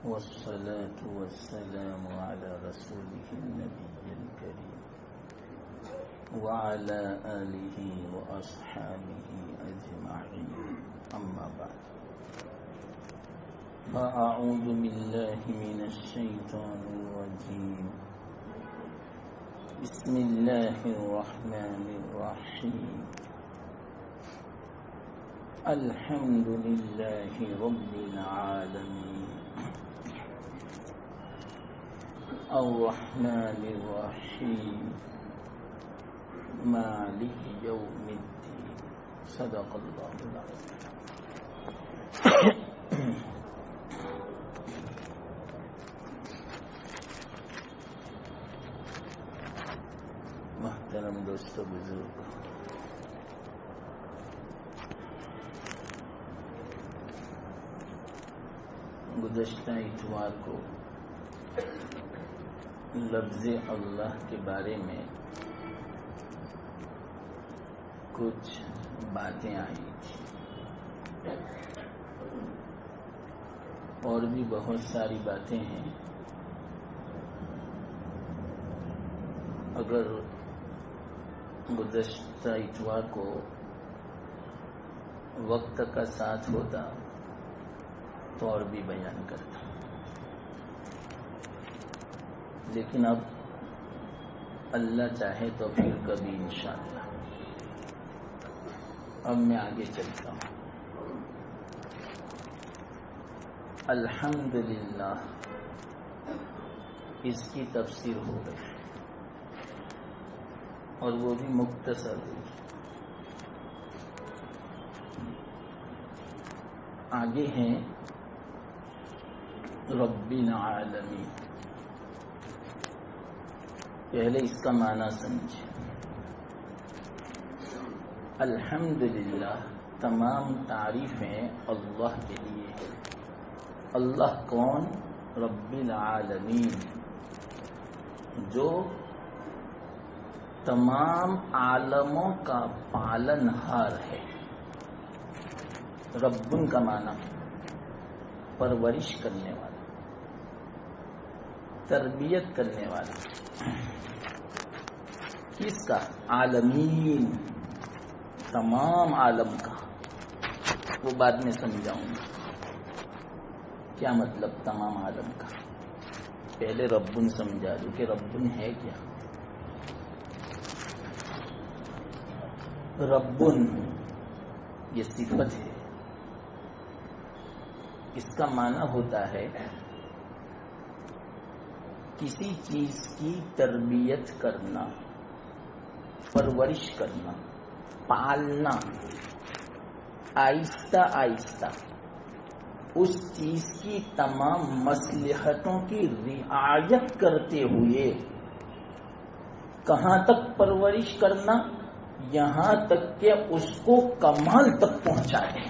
والصلاة والسلام على رسوله النبي الكريم وعلى آله وأصحابه أجمعين أما بعد فأعوذ بالله من الشيطان الرجيم بسم الله الرحمن الرحيم الحمد لله رب العالمين الرحمن الرحيم مالك يوم الدين صدق الله العظيم. محترم دوستو بزرگ، گزشتہ اتوار کو لفظ اللہ کے بارے میں کچھ باتیں آئی تھی اور بھی بہت ساری باتیں ہیں. اگر گزشتہ اتوار کو وقت کا ساتھ ہوتا تو اور بھی بیان کرتا، لیکن اب اللہ چاہے تو پھر کبھی انشاءاللہ. اب میں آگے چلتا ہوں. الحمدللہ اس کی تفسیر ہو گئی اور وہ بھی مختصر ہوئی. آگے ہیں رب العالمین. پہلے اس کا معنی سمجھیں. الحمدللہ تمام تعریفیں اللہ کے لیے. اللہ کون؟ رب العالمین، جو تمام عالموں کا پالن ہار ہے. ربن کا معنی پرورش کرنے والا، تربیت کرنے والا. کس کا؟ عالمین، تمام عالم کا. وہ بعد میں سمجھاؤں گا کیا مطلب تمام عالم کا. پہلے ربن سمجھا دوں کہ ربن ہے کیا. ربن یہ صفت ہے. اس کا معنی ہوتا ہے کسی چیز کی تربیت کرنا، پرورش کرنا، پالنا، آہستہ آہستہ اس چیز کی تمام مصلحتوں کی رعایت کرتے ہوئے. کہاں تک پرورش کرنا؟ یہاں تک کہ اس کو کمال تک پہنچائے.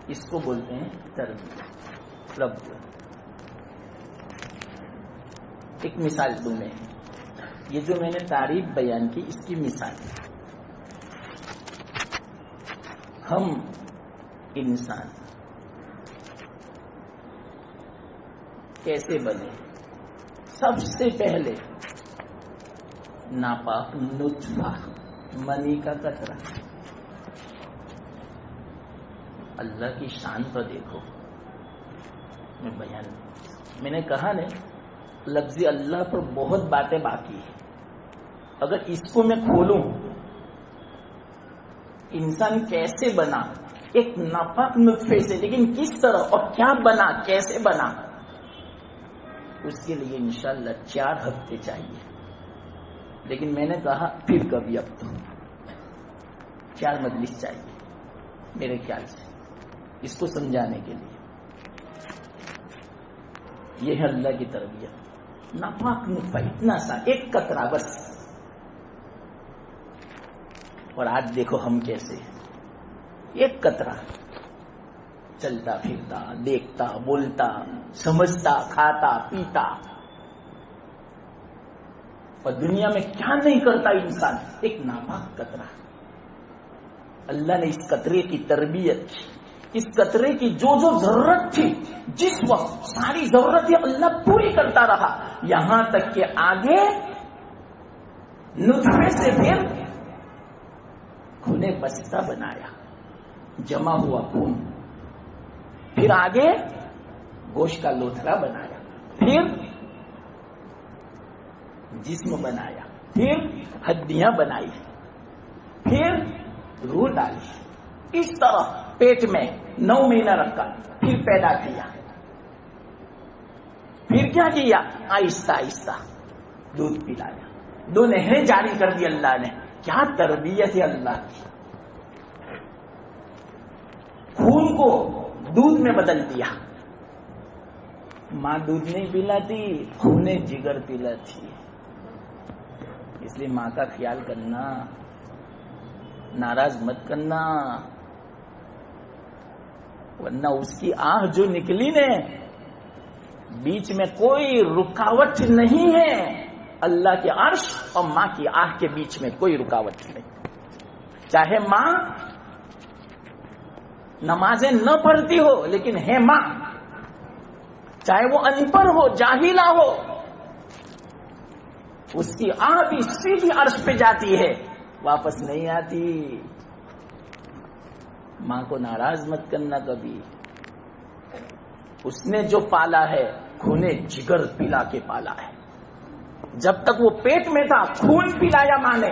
اس کو بولتے ہیں تربیت. رب. ایک مثال دوں میں. یہ جو میں نے تعریف بیان کی اس کی مثال. ہم انسان کیسے بنے؟ سب سے پہلے ناپاک نطفہ، منی کا قطرہ. اللہ کی شان پر دیکھو. میں نے کہا نا لفظ اللہ پر بہت باتیں باقی ہیں. اگر اس کو میں کھولوں، انسان کیسے بنا؟ ایک ناپاک نطفے سے، لیکن کس طرح اور کیا بنا، کیسے بنا، اس کے لیے انشاءاللہ 4 ہفتے چاہیے. لیکن میں نے کہا پھر کبھی، اب تو 4 مجلس چاہیے میرے خیال سے اس کو سمجھانے کے لیے. یہ ہے اللہ کی تربیت. ناپاک نطفہ، اتنا سا ایک قطرہ بس. اور آج دیکھو ہم کیسے ہیں. ایک قطرہ چلتا پھرتا، دیکھتا، بولتا، سمجھتا، کھاتا، پیتا، اور دنیا میں کیا نہیں کرتا انسان. ایک ناپاک قطرہ. اللہ نے اس قطرے کی تربیت کی. اس قطرے کی جو جو ضرورت تھی جس وقت ساری ضرورتیں اللہ پوری کرتا رہا، یہاں تک کہ آگے نطفے سے پھر خون بستہ بنایا، جمع ہوا خون، پھر آگے گوشت کا لوتھڑا بنایا، پھر جسم بنایا، پھر ہڈیاں بنائی، پھر روح ڈالی، اس طرح پیٹ میں 9 مہینہ رکھا، پھر پیدا کیا، پھر کیا کیا؟ آہستہ آہستہ دودھ پلایا، 2 نہریں جاری کر دی اللہ نے۔ کیا تربیت ہے اللہ کی! خون کو دودھ میں بدل دیا۔ ماں دودھ نہیں پلاتی، خون جگر پلاتی ہے، اس لیے ماں کا خیال کرنا، ناراض مت کرنا، ورنہ اس کی آہ جو نکلی نے، بیچ میں کوئی رکاوٹ نہیں ہے، اللہ کے عرش اور ماں کی آہ کے بیچ میں کوئی رکاوٹ نہیں۔ چاہے ماں نمازیں نہ پڑھتی ہو لیکن ہے ماں، چاہے وہ ان پڑھ ہو جاہلہ ہو، اس کی آہ بھی سیدھی عرش پہ جاتی ہے، واپس نہیں آتی۔ ماں کو ناراض مت کرنا کبھی، اس نے جو پالا ہے خون جگر پلا کے پالا ہے۔ جب تک وہ پیٹ میں تھا خون پلایا ماں نے،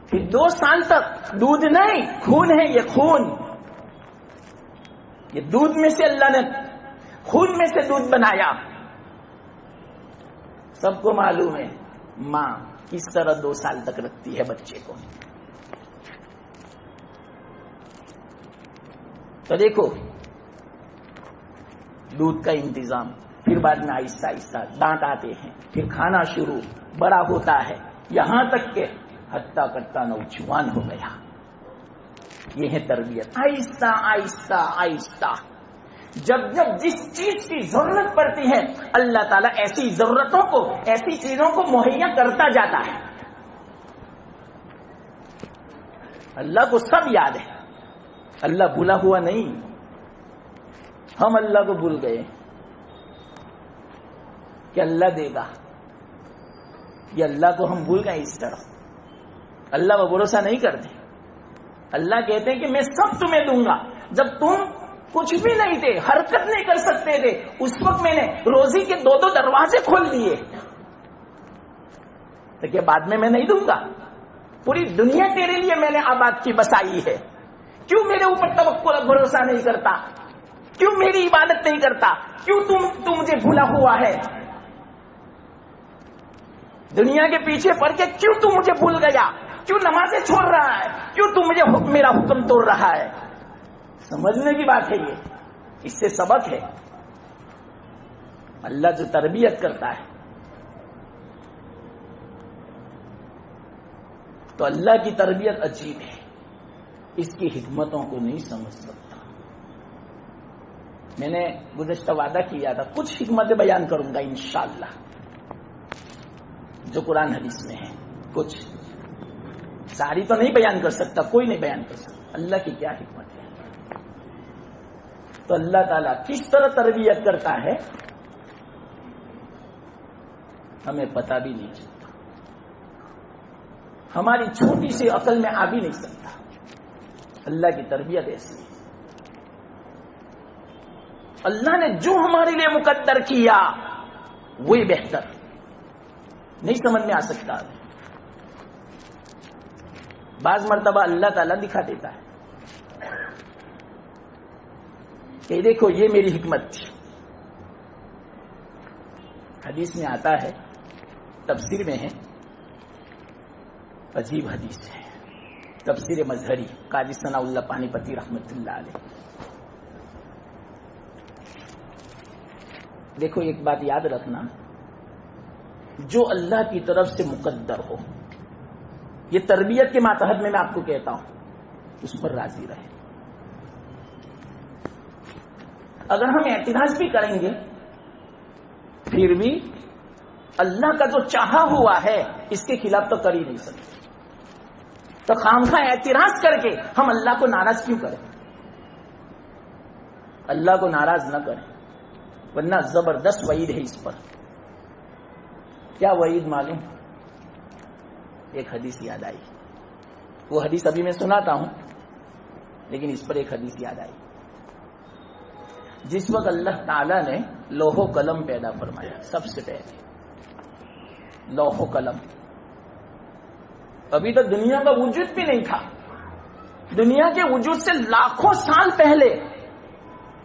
پھر 2 سال تک دودھ نہیں خون ہے، یہ خون، یہ دودھ میں سے اللہ نے خون میں سے دودھ بنایا۔ سب کو معلوم ہے ماں کس طرح 2 سال تک رکھتی ہے بچے کو۔ تو دیکھو دودھ کا انتظام، پھر بعد میں آہستہ آہستہ دانت آتے ہیں، پھر کھانا شروع، بڑا ہوتا ہے، یہاں تک کہ ہٹتا کٹتا نوجوان ہو گیا۔ یہ ہے تربیت، آہستہ آہستہ آہستہ۔ جب جب جس چیز کی ضرورت پڑتی ہے اللہ تعالیٰ ایسی ضرورتوں کو، ایسی چیزوں کو مہیا کرتا جاتا ہے۔ اللہ کو سب یاد ہے، اللہ بھولا ہوا نہیں، ہم اللہ کو بھول گئے کہ اللہ دے گا، یہ اللہ کو ہم بھول گئے۔ اس طرح اللہ پر بھروسہ نہیں کرتے۔ اللہ کہتے ہیں کہ میں سب تمہیں دوں گا۔ جب تم کچھ بھی نہیں تھے، حرکت نہیں کر سکتے تھے، اس وقت میں نے روزی کے 2 دروازے کھول دیے، تو کیا بعد میں نہیں دوں گا؟ پوری دنیا تیرے لیے میں نے آباد کی بسائی ہے، کیوں میرے اوپر توکل بھروسہ نہیں کرتا؟ کیوں میری عبادت نہیں کرتا؟ کیوں تو مجھے بھولا ہوا ہے؟ دنیا کے پیچھے پڑ کے کیوں تو مجھے بھول گیا؟ کیوں نمازیں چھوڑ رہا ہے؟ کیوں تو مجھے میرا حکم توڑ رہا ہے؟ سمجھنے کی بات ہے یہ، اس سے سبق ہے۔ اللہ جو تربیت کرتا ہے تو اللہ کی تربیت عجیب ہے، اس کی حکمتوں کو نہیں سمجھ سکتا۔ میں نے گزشتہ وعدہ کیا تھا کچھ حکمتیں بیان کروں گا انشاءاللہ، جو قرآن حدیث میں ہے، کچھ ساری تو نہیں بیان کر سکتا، کوئی نہیں بیان کر سکتا، اللہ کی کیا حکمت ہے۔ تو اللہ تعالیٰ کس طرح تربیت کرتا ہے ہمیں پتہ بھی نہیں چلتا، ہماری چھوٹی سی عقل میں آ بھی نہیں سکتا۔ اللہ کی تربیت ایسی ہے، اللہ نے جو ہمارے لیے مقدر کیا وہی بہتر، نہیں سمجھ میں آ سکتا۔ بعض مرتبہ اللہ تعالیٰ دکھا دیتا ہے کہ دیکھو یہ میری حکمت تھی۔ حدیث میں آتا ہے، تفسیر میں ہے، عجیب حدیث ہے، تفسیر مظہری، قاضی ثناء اللہ پانی پتی رحمت اللہ علیہ۔ دیکھو ایک بات یاد رکھنا، جو اللہ کی طرف سے مقدر ہو، یہ تربیت کے ماتحت میں آپ کو کہتا ہوں، اس پر راضی رہے۔ اگر ہم اعتراض بھی کریں گے پھر بھی اللہ کا جو چاہا ہوا ہے اس کے خلاف تو کر ہی نہیں سکتے۔ تو خامخواہ اعتراض کر کے ہم اللہ کو ناراض کیوں کریں؟ اللہ کو ناراض نہ کریں، ورنہ زبردست وعید ہے اس پر۔ کیا وعید معلوم؟ ایک حدیث یاد آئی، وہ حدیث ابھی میں سناتا ہوں، لیکن اس پر ایک حدیث یاد آئی۔ جس وقت اللہ تعالی نے لوح و قلم پیدا فرمایا، سب سے پہلے لوح و قلم، ابھی تو دنیا کا وجود بھی نہیں تھا، دنیا کے وجود سے لاکھوں سال پہلے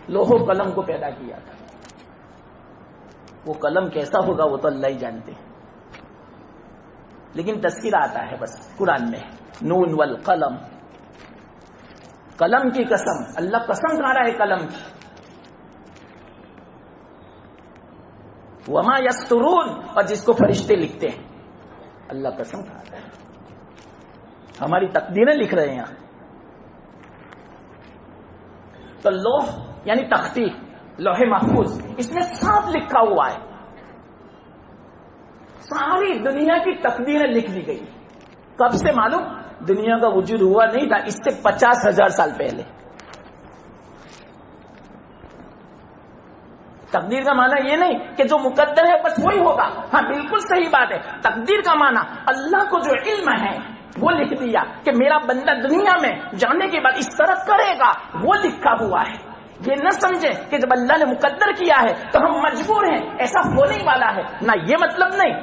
لوح و قلم کو پیدا کیا تھا۔ وہ قلم کیسا ہوگا وہ تو اللہ ہی جانتے ہیں، لیکن تذکرہ آتا ہے بس قرآن میں، نون والقلم، قلم کی قسم، اللہ قسم کھا رہا ہے قلم کی۔ وما یسترون، اور جس کو فرشتے لکھتے ہیں، اللہ قسم کھا رہا ہے، ہماری تقدیریں لکھ رہے ہیں یہاں۔ تو لوح یعنی تختی، لوح محفوظ، اس میں صاف لکھا ہوا ہے، ساری دنیا کی تقدیریں لکھ دی گئی۔ کب سے معلوم؟ دنیا کا وجود ہوا نہیں تھا، اس سے 50,000 سال پہلے۔ تقدیر کا معنی یہ نہیں کہ جو مقدر ہے بس وہی ہوگا، ہاں بالکل صحیح بات ہے۔ تقدیر کا معنی اللہ کو جو علم ہے وہ لکھ دیا کہ میرا بندہ دنیا میں جانے کے بعد اس طرح کرے گا، وہ لکھا ہوا ہے۔ یہ نہ سمجھے کہ جب اللہ نے مقدر کیا ہے تو ہم مجبور ہیں، ایسا ہونے والا ہے، نہ یہ مطلب نہیں۔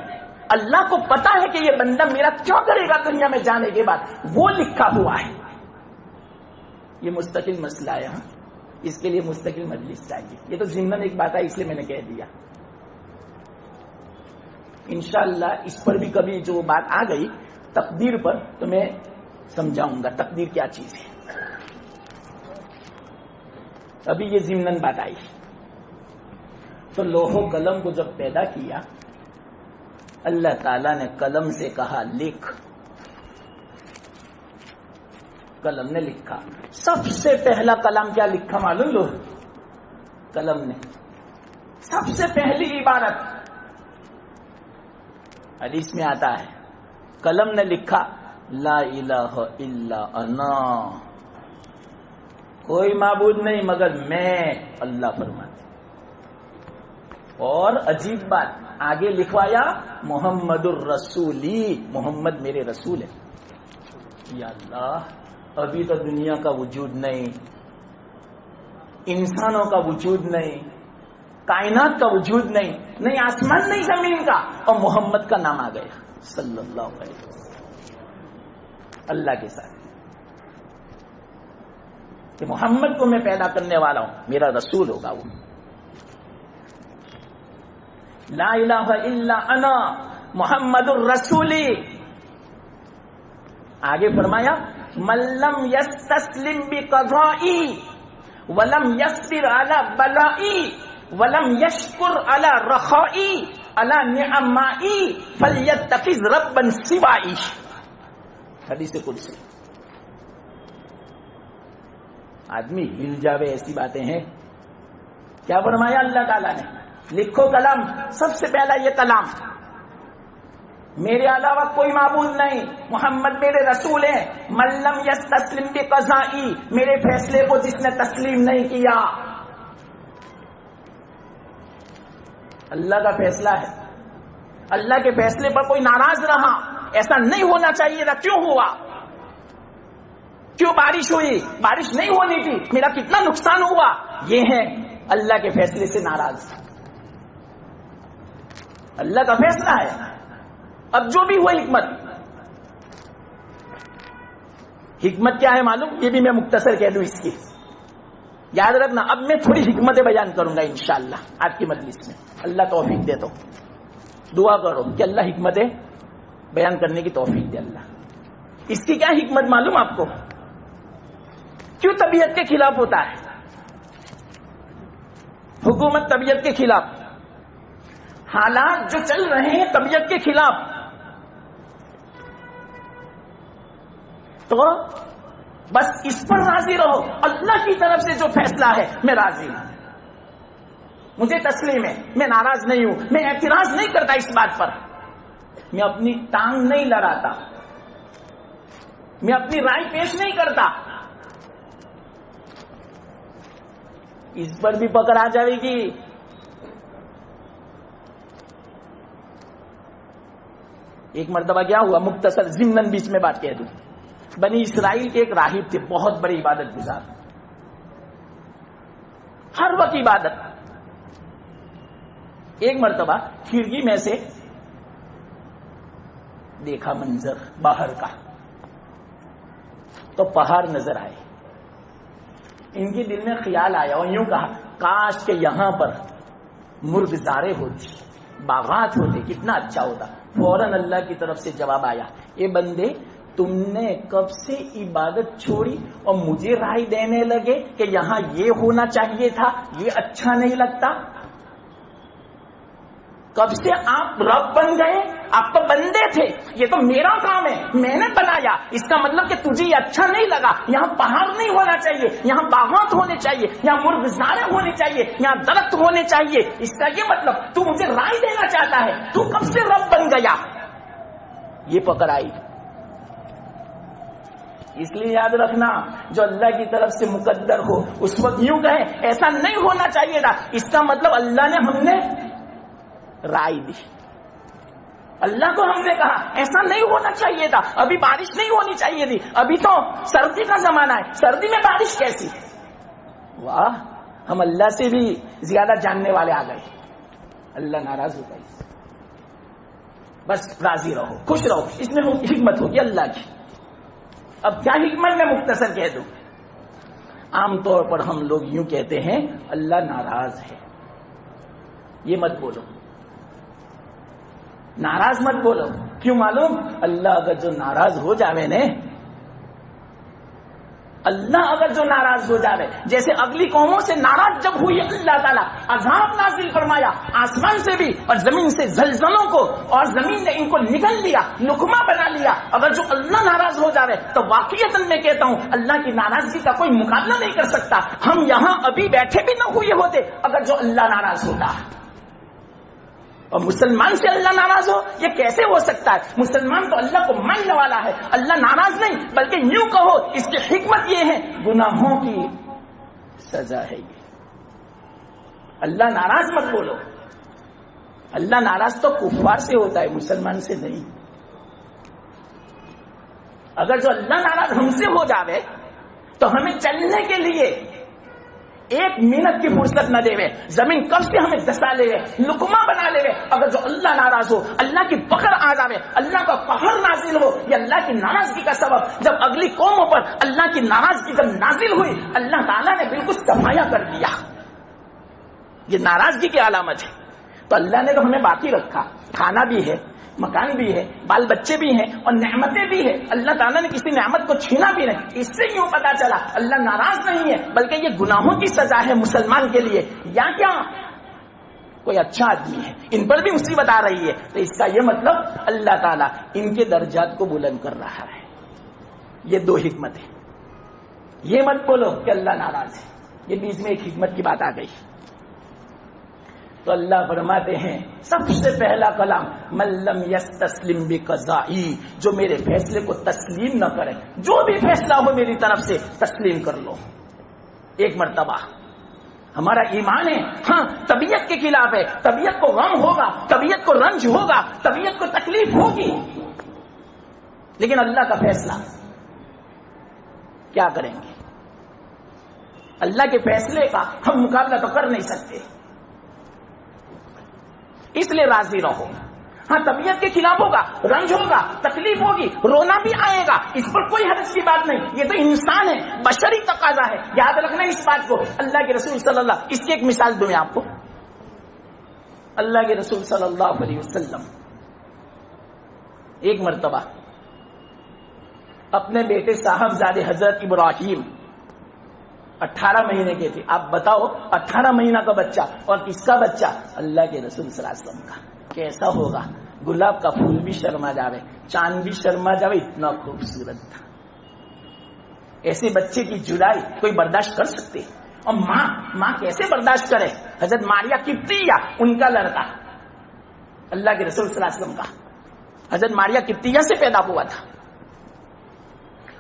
اللہ کو پتا ہے کہ یہ بندہ میرا کیا کرے گا دنیا میں جانے کے بعد، وہ لکھا ہوا ہے۔ یہ مستقل مسئلہ ہے، ہاں اس کے لیے مستقل مجلس چاہیے۔ یہ تو ضمن ایک بات ہے، اس لیے میں نے کہہ دیا۔ انشاءاللہ اس پر بھی کبھی جو بات آ گئی تقدیر پر تو میں سمجھاؤں گا تقدیر کیا چیز ہے۔ ابھی یہ ضمن بات آئی۔ تو لوح و قلم کو جب پیدا کیا، اللہ تعالی نے قلم سے کہا لکھ، قلم نے لکھا۔ سب سے پہلا کلام کیا لکھا معلوم؟ لوح قلم نے، سب سے پہلی عبارت حدیث میں آتا ہے، قلم نے لکھا لا الہ الا انا، کوئی معبود نہیں مگر میں، اللہ فرماتے۔ اور عجیب بات آگے لکھوایا محمد الرسولی، محمد میرے رسول ہے۔ یا اللہ، ابھی تو دنیا کا وجود نہیں، انسانوں کا وجود نہیں، کائنات کا وجود نہیں، نہیں آسمان نہیں زمین کا، اور محمد کا نام آ گیا صلی اللہ علیہ وسلم اللہ کے ساتھ، کہ محمد کو میں پیدا کرنے والا ہوں، میرا رسول ہوگا وہ۔ لا الہ الا انا محمد الرسولی۔ آگے فرمایا من لم یستسلم بقضائی ولم یصبر علی بلائی ولم یشکر علی رخائی علی نعمائی فلیتخذ ربا سوائی، حدیث قدسی۔ آدمی ہل جاوے ایسی باتیں ہیں۔ کیا فرمایا اللہ تعالیٰ نے؟ لکھو کلام، سب سے پہلا یہ کلام، میرے علاوہ کوئی معبود نہیں، محمد میرے رسول ہیں۔ من لم یستسلم بقضائی، میرے فیصلے کو جس نے تسلیم نہیں کیا، اللہ کا فیصلہ ہے، اللہ کے فیصلے پر کوئی ناراض رہا، ایسا نہیں ہونا چاہیے تھا، کیوں ہوا؟ کیوں بارش ہوئی؟ بارش نہیں ہونی تھی، میرا کتنا نقصان ہوا؟ یہ ہے اللہ کے فیصلے سے ناراض۔ اللہ کا فیصلہ ہے، اب جو بھی ہوا حکمت کیا ہے معلوم؟ یہ بھی میں مختصر کہہ دوں اس کی، یاد رکھنا۔ اب میں تھوڑی حکمتیں بیان کروں گا انشاءاللہ آج کی مجلس میں، اللہ توفیق دے تو دعا کرو کہ اللہ حکمتیں بیان کرنے کی توفیق دے اللہ۔ اس کی کیا حکمت معلوم آپ کو؟ کیوں طبیعت کے خلاف ہوتا ہے؟ حکومت طبیعت کے خلاف، حالات جو چل رہے ہیں طبیعت کے خلاف، تو بس اس پر راضی رہو، اللہ کی طرف سے جو فیصلہ ہے میں راضی ہوں، مجھے تسلیم ہے، میں ناراض نہیں ہوں، میں اعتراض نہیں کرتا اس بات پر، میں اپنی ٹانگ نہیں لڑاتا۔ میں اپنی رائے پیش نہیں کرتا. اس پر بھی پکڑ آ جائے گی. ایک مرتبہ کیا ہوا, مختصر ضمن بیچ میں بات کہہ دوں. بنی اسرائیل کے ایک راہب تھے, بہت بڑی عبادت گزار, ہر وقت عبادت. ایک مرتبہ کھڑکی میں سے دیکھا منظر باہر کا, تو پہاڑ نظر آئے. ان کے دل میں خیال آیا اور یوں کہا, کاش کہ یہاں پر مرغزارے ہوتی, باغات ہوتے, کتنا اچھا ہوتا. فوراً اللہ کی طرف سے جواب آیا, اے بندے, تم نے کب سے عبادت چھوڑی اور مجھے رائے دینے لگے کہ یہاں یہ ہونا چاہیے تھا, یہ اچھا نہیں لگتا؟ کب سے آپ رب بن گئے؟ آپ تو بندے تھے. یہ تو میرا کام ہے, میں نے بنایا. اس کا مطلب کہ تجھے یہ اچھا نہیں لگا. یہاں پہاڑ نہیں ہونا چاہیے, یہاں باغات ہونے چاہیے, یہاں مرغزارے ہونے چاہیے, یہاں درخت ہونے چاہیے. اس کا یہ مطلب تو مجھے رائے دینا چاہتا ہے. تو کب سے رب بن گیا؟ یہ پکڑ آئی. اس لیے یاد رکھنا, جو اللہ کی طرف سے مقدر ہو اس وقت یوں کہیں ایسا نہیں ہونا چاہیے تھا, اس کا مطلب اللہ نے, ہم نے رائے دی. اللہ کو ہم نے کہا ایسا نہیں ہونا چاہیے تھا, ابھی بارش نہیں ہونی چاہیے تھی, ابھی تو سردی کا زمانہ ہے, سردی میں بارش کیسی؟ واہ, ہم اللہ سے بھی زیادہ جاننے والے آ گئے. اللہ ناراض ہو گئی. بس راضی رہو, خوش رہو, اس میں حکمت ہوگی اللہ کی. اب کیا حکمت میں مختصر کہہ دوں. عام طور پر ہم لوگ یوں کہتے ہیں اللہ ناراض ہے. یہ مت بولو, ناراض مت بولو. کیوں معلوم؟ اللہ اگر جو ناراض ہو جاوے نے, اللہ اگر جو ناراض ہو جاوے, جیسے اگلی قوموں سے ناراض جب ہوئی اللہ تعالیٰ, عذاب نازل فرمایا آسمان سے بھی اور زمین سے, زلزلوں کو, اور زمین نے ان کو نگل لیا, لقمہ بنا لیا. اگر جو اللہ ناراض ہو جاوے تو واقعیتاً میں کہتا ہوں اللہ کی ناراضگی کا کوئی مقابلہ نہیں کر سکتا. ہم یہاں ابھی بیٹھے بھی نہ ہوئے ہوتے اگر جو اللہ ناراض ہوتا. اور مسلمان سے اللہ ناراض ہو, یہ کیسے ہو سکتا ہے؟ مسلمان تو اللہ کو ماننے والا ہے, اللہ ناراض نہیں. بلکہ یوں کہو اس کی حکمت یہ ہے, گناہوں کی سزا ہے یہ. اللہ ناراض مت بولو. اللہ ناراض تو کفار سے ہوتا ہے, مسلمان سے نہیں. اگر جو اللہ ناراض ہم سے ہو جاوے تو ہمیں چلنے کے لیے ایک منٹ کی فرصت نہ دے, زمین کب سے ہمیں دسا لے, لقمہ بنا لے. اگر جو اللہ ناراض ہو, اللہ کی پکڑ آ جاوے, اللہ کا قہر نازل ہو, یہ اللہ کی ناراضگی کا سبب. جب اگلی قوموں پر اللہ کی ناراضگی جب نازل ہوئی, اللہ تعالیٰ نے بالکل صفایا کر دیا. یہ ناراضگی کی علامت ہے. تو اللہ نے تو ہمیں باقی رکھا, کھانا بھی ہے, مکان بھی ہے, بال بچے بھی ہیں, اور نعمتیں بھی ہیں. اللہ تعالیٰ نے کسی نعمت کو چھینا بھی نہیں. اس سے یوں پتا چلا اللہ ناراض نہیں ہے, بلکہ یہ گناہوں کی سزا ہے مسلمان کے لیے. یا کیا کوئی اچھا آدمی ہے, ان پر بھی مصیبت آ رہی ہے, تو اس کا یہ مطلب اللہ تعالیٰ ان کے درجات کو بلند کر رہا ہے. یہ دو حکمت ہے. یہ مت بولو کہ اللہ ناراض ہے. یہ بیچ میں ایک حکمت کی بات آ گئی. تو اللہ فرماتے ہیں سب سے پہلا کلام, من لم یستسلم بقضائی, جو میرے فیصلے کو تسلیم نہ کرے, جو بھی فیصلہ ہو میری طرف سے تسلیم کر لو. ایک مرتبہ ہمارا ایمان ہے, ہاں طبیعت کے خلاف ہے, طبیعت کو غم ہوگا, طبیعت کو رنج ہوگا, طبیعت کو تکلیف ہوگی, لیکن اللہ کا فیصلہ کیا کریں گے؟ اللہ کے فیصلے کا ہم مقابلہ تو کر نہیں سکتے. اس لیے راضی رہو. ہاں طبیعت کے خلاف ہوگا, رنج ہوگا, تکلیف ہوگی, رونا بھی آئے گا, اس پر کوئی حرج کی بات نہیں. یہ تو انسان ہے, بشری تقاضا ہے. یاد رکھنا اس بات کو. اللہ کے رسول صلی اللہ, اس کی ایک مثال دوں میں آپ کو. اللہ کے رسول صلی اللہ علیہ وسلم ایک مرتبہ اپنے بیٹے صاحبزادے حضرت ابراہیم 18 مہینے کے تھے. آپ بتاؤ 18 مہینہ کا بچہ, اور کس کا بچہ؟ اللہ کے رسول صلی اللہ علیہ وسلم کا. کیسا ہوگا؟ گلاب کا پھول بھی شرما جاوے, چاند بھی شرما جاوے, اتنا خوبصورت تھا. ایسے بچے کی جدائی کوئی برداشت کر سکتے؟ اور ماں کیسے برداشت کرے؟ حضرت ماریا قبطیہ, ان کا لڑکا اللہ کے رسول صلی اللہ علیہ وسلم کا, حضرت ماریا قبطیہ سے پیدا ہوا تھا.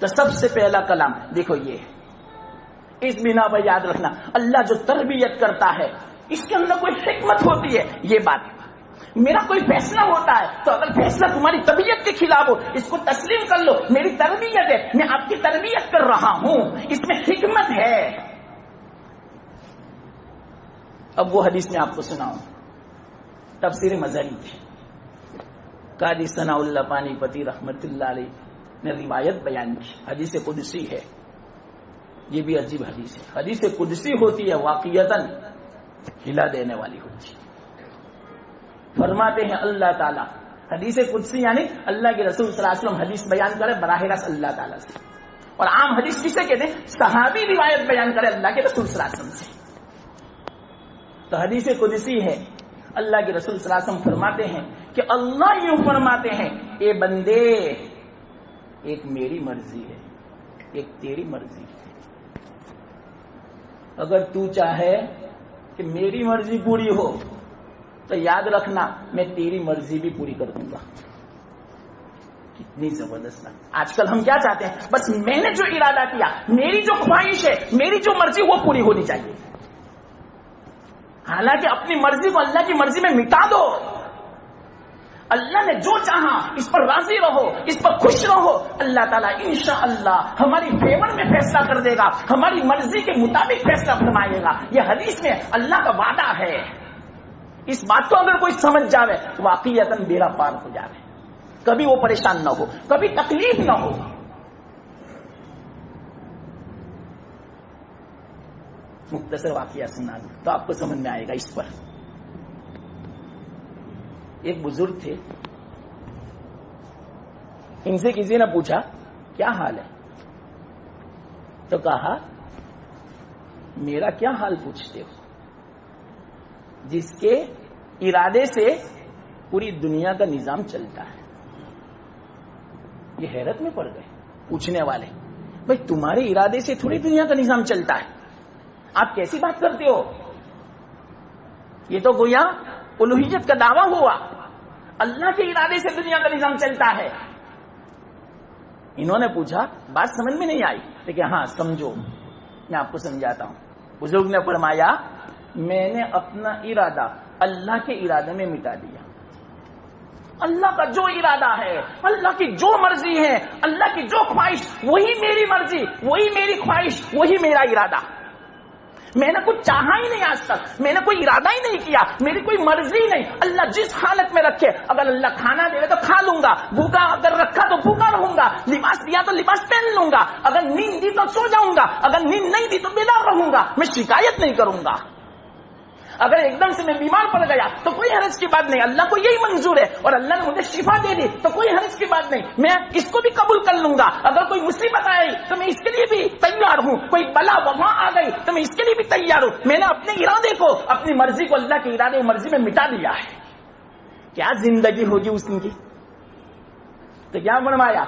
تو سب سے پہلا کلام دیکھو یہ ہے. اس بنا پر یاد رکھنا اللہ جو تربیت کرتا ہے اس کے اندر کوئی حکمت ہوتی ہے. یہ بات میرا کوئی فیصلہ ہوتا ہے تو اگر فیصلہ تمہاری طبیعت کے خلاف ہو اس کو تسلیم کر لو. میری تربیت ہے, میں آپ کی تربیت کر رہا ہوں, اس میں حکمت ہے. اب وہ حدیث میں آپ کو سناؤں, تفسیر مظہری کی قاضی ثناء اللہ پانی پتی رحمت اللہ علیہ نے روایت بیان کی. حدیث قدسی ہے, یہ بھی عجیب حدیث ہے. حدیث قدسی ہوتی ہے واقعتاً ہلا دینے والی ہوتی ہے. فرماتے ہیں اللہ تعالیٰ, حدیث قدسی یعنی اللہ کے رسول صلی اللہ علیہ وسلم حدیث بیان کرے براہ راست اللہ تعالیٰ سے, اور عام حدیث کسے کہتے ہیں؟ صحابی روایت بیان کرے اللہ کے رسول صلی اللہ علیہ وسلم سے. تو حدیث قدسی ہے, اللہ کے رسول صلی اللہ علیہ وسلم فرماتے ہیں کہ اللہ یوں فرماتے ہیں, اے بندے ایک میری مرضی ہے ایک تیری مرضی ہے. اگر تو چاہے کہ میری مرضی پوری ہو تو یاد رکھنا میں تیری مرضی بھی پوری کر دوں گا. کتنی زبردست بات. آج کل ہم کیا چاہتے ہیں؟ بس میں نے جو ارادہ کیا, میری جو خواہش ہے, میری جو مرضی وہ پوری ہونی چاہیے. حالانکہ اپنی مرضی کو اللہ کی مرضی میں مٹا دو. اللہ نے جو چاہا اس پر راضی رہو, اس پر خوش رہو. اللہ تعالیٰ انشاءاللہ ہماری فیور میں فیصلہ کر دے گا, ہماری مرضی کے مطابق فیصلہ فرمائے گا. یہ حدیث میں اللہ کا وعدہ ہے. اس بات کو اگر کوئی سمجھ جاوے واقعیتاً بیڑا پار ہو جاوے, کبھی وہ پریشان نہ ہو, کبھی تکلیف نہ ہو. مختصر واقعہ سنا دوں تو آپ کو سمجھ میں آئے گا. اس پر ایک بزرگ تھے, ان سے کسی نے پوچھا کیا حال ہے, تو کہا میرا کیا حال پوچھتے ہو, جس کے ارادے سے پوری دنیا کا نظام چلتا ہے. یہ حیرت میں پڑ گئے پوچھنے والے, بھائی تمہارے ارادے سے تھوڑی دنیا کا نظام چلتا ہے, آپ کیسی بات کرتے ہو؟ یہ تو گویا الوہیت کا دعویٰ ہوا. اللہ کے ارادے سے دنیا کا نظام چلتا ہے. انہوں نے پوچھا, بات سمجھ میں نہیں آئی, لیکن ہاں سمجھو, میں آپ کو سمجھاتا ہوں. بزرگ نے فرمایا میں نے اپنا ارادہ اللہ کے ارادے میں مٹا دیا. اللہ کا جو ارادہ ہے, اللہ کی جو مرضی ہے, اللہ کی جو خواہش, وہی میری مرضی, وہی میری خواہش, وہی میرا ارادہ. میں نے کچھ چاہا ہی نہیں آج تک, میں نے کوئی ارادہ ہی نہیں کیا, میری کوئی مرضی نہیں. اللہ جس حالت میں رکھے, اگر اللہ کھانا دے تو کھا لوں گا, بھوکا اگر رکھا تو بھوکا رہوں گا, لباس دیا تو لباس پہن لوں گا, اگر نیند دی تو سو جاؤں گا, اگر نیند نہیں دی تو بیدار رہوں گا, میں شکایت نہیں کروں گا. اگر ایک دم سے میں بیمار پڑ گیا تو کوئی حرج کی بات نہیں, اللہ کو یہی منظور ہے, اور اللہ نے مجھے شفا دے دی تو کوئی حرج کی بات نہیں, میں اس کو بھی قبول کر لوں گا. اگر کوئی مصیبت آئی تو میں اس کے لیے بھی تیار ہوں, کوئی بلا وبا آ گئی تو میں اس کے لیے بھی تیار ہوں. میں نے اپنے ارادے کو, اپنی مرضی کو اللہ کے ارادے و مرضی میں مٹا دیا ہے. کیا زندگی ہوگی اس کی. تو کیا فرمایا,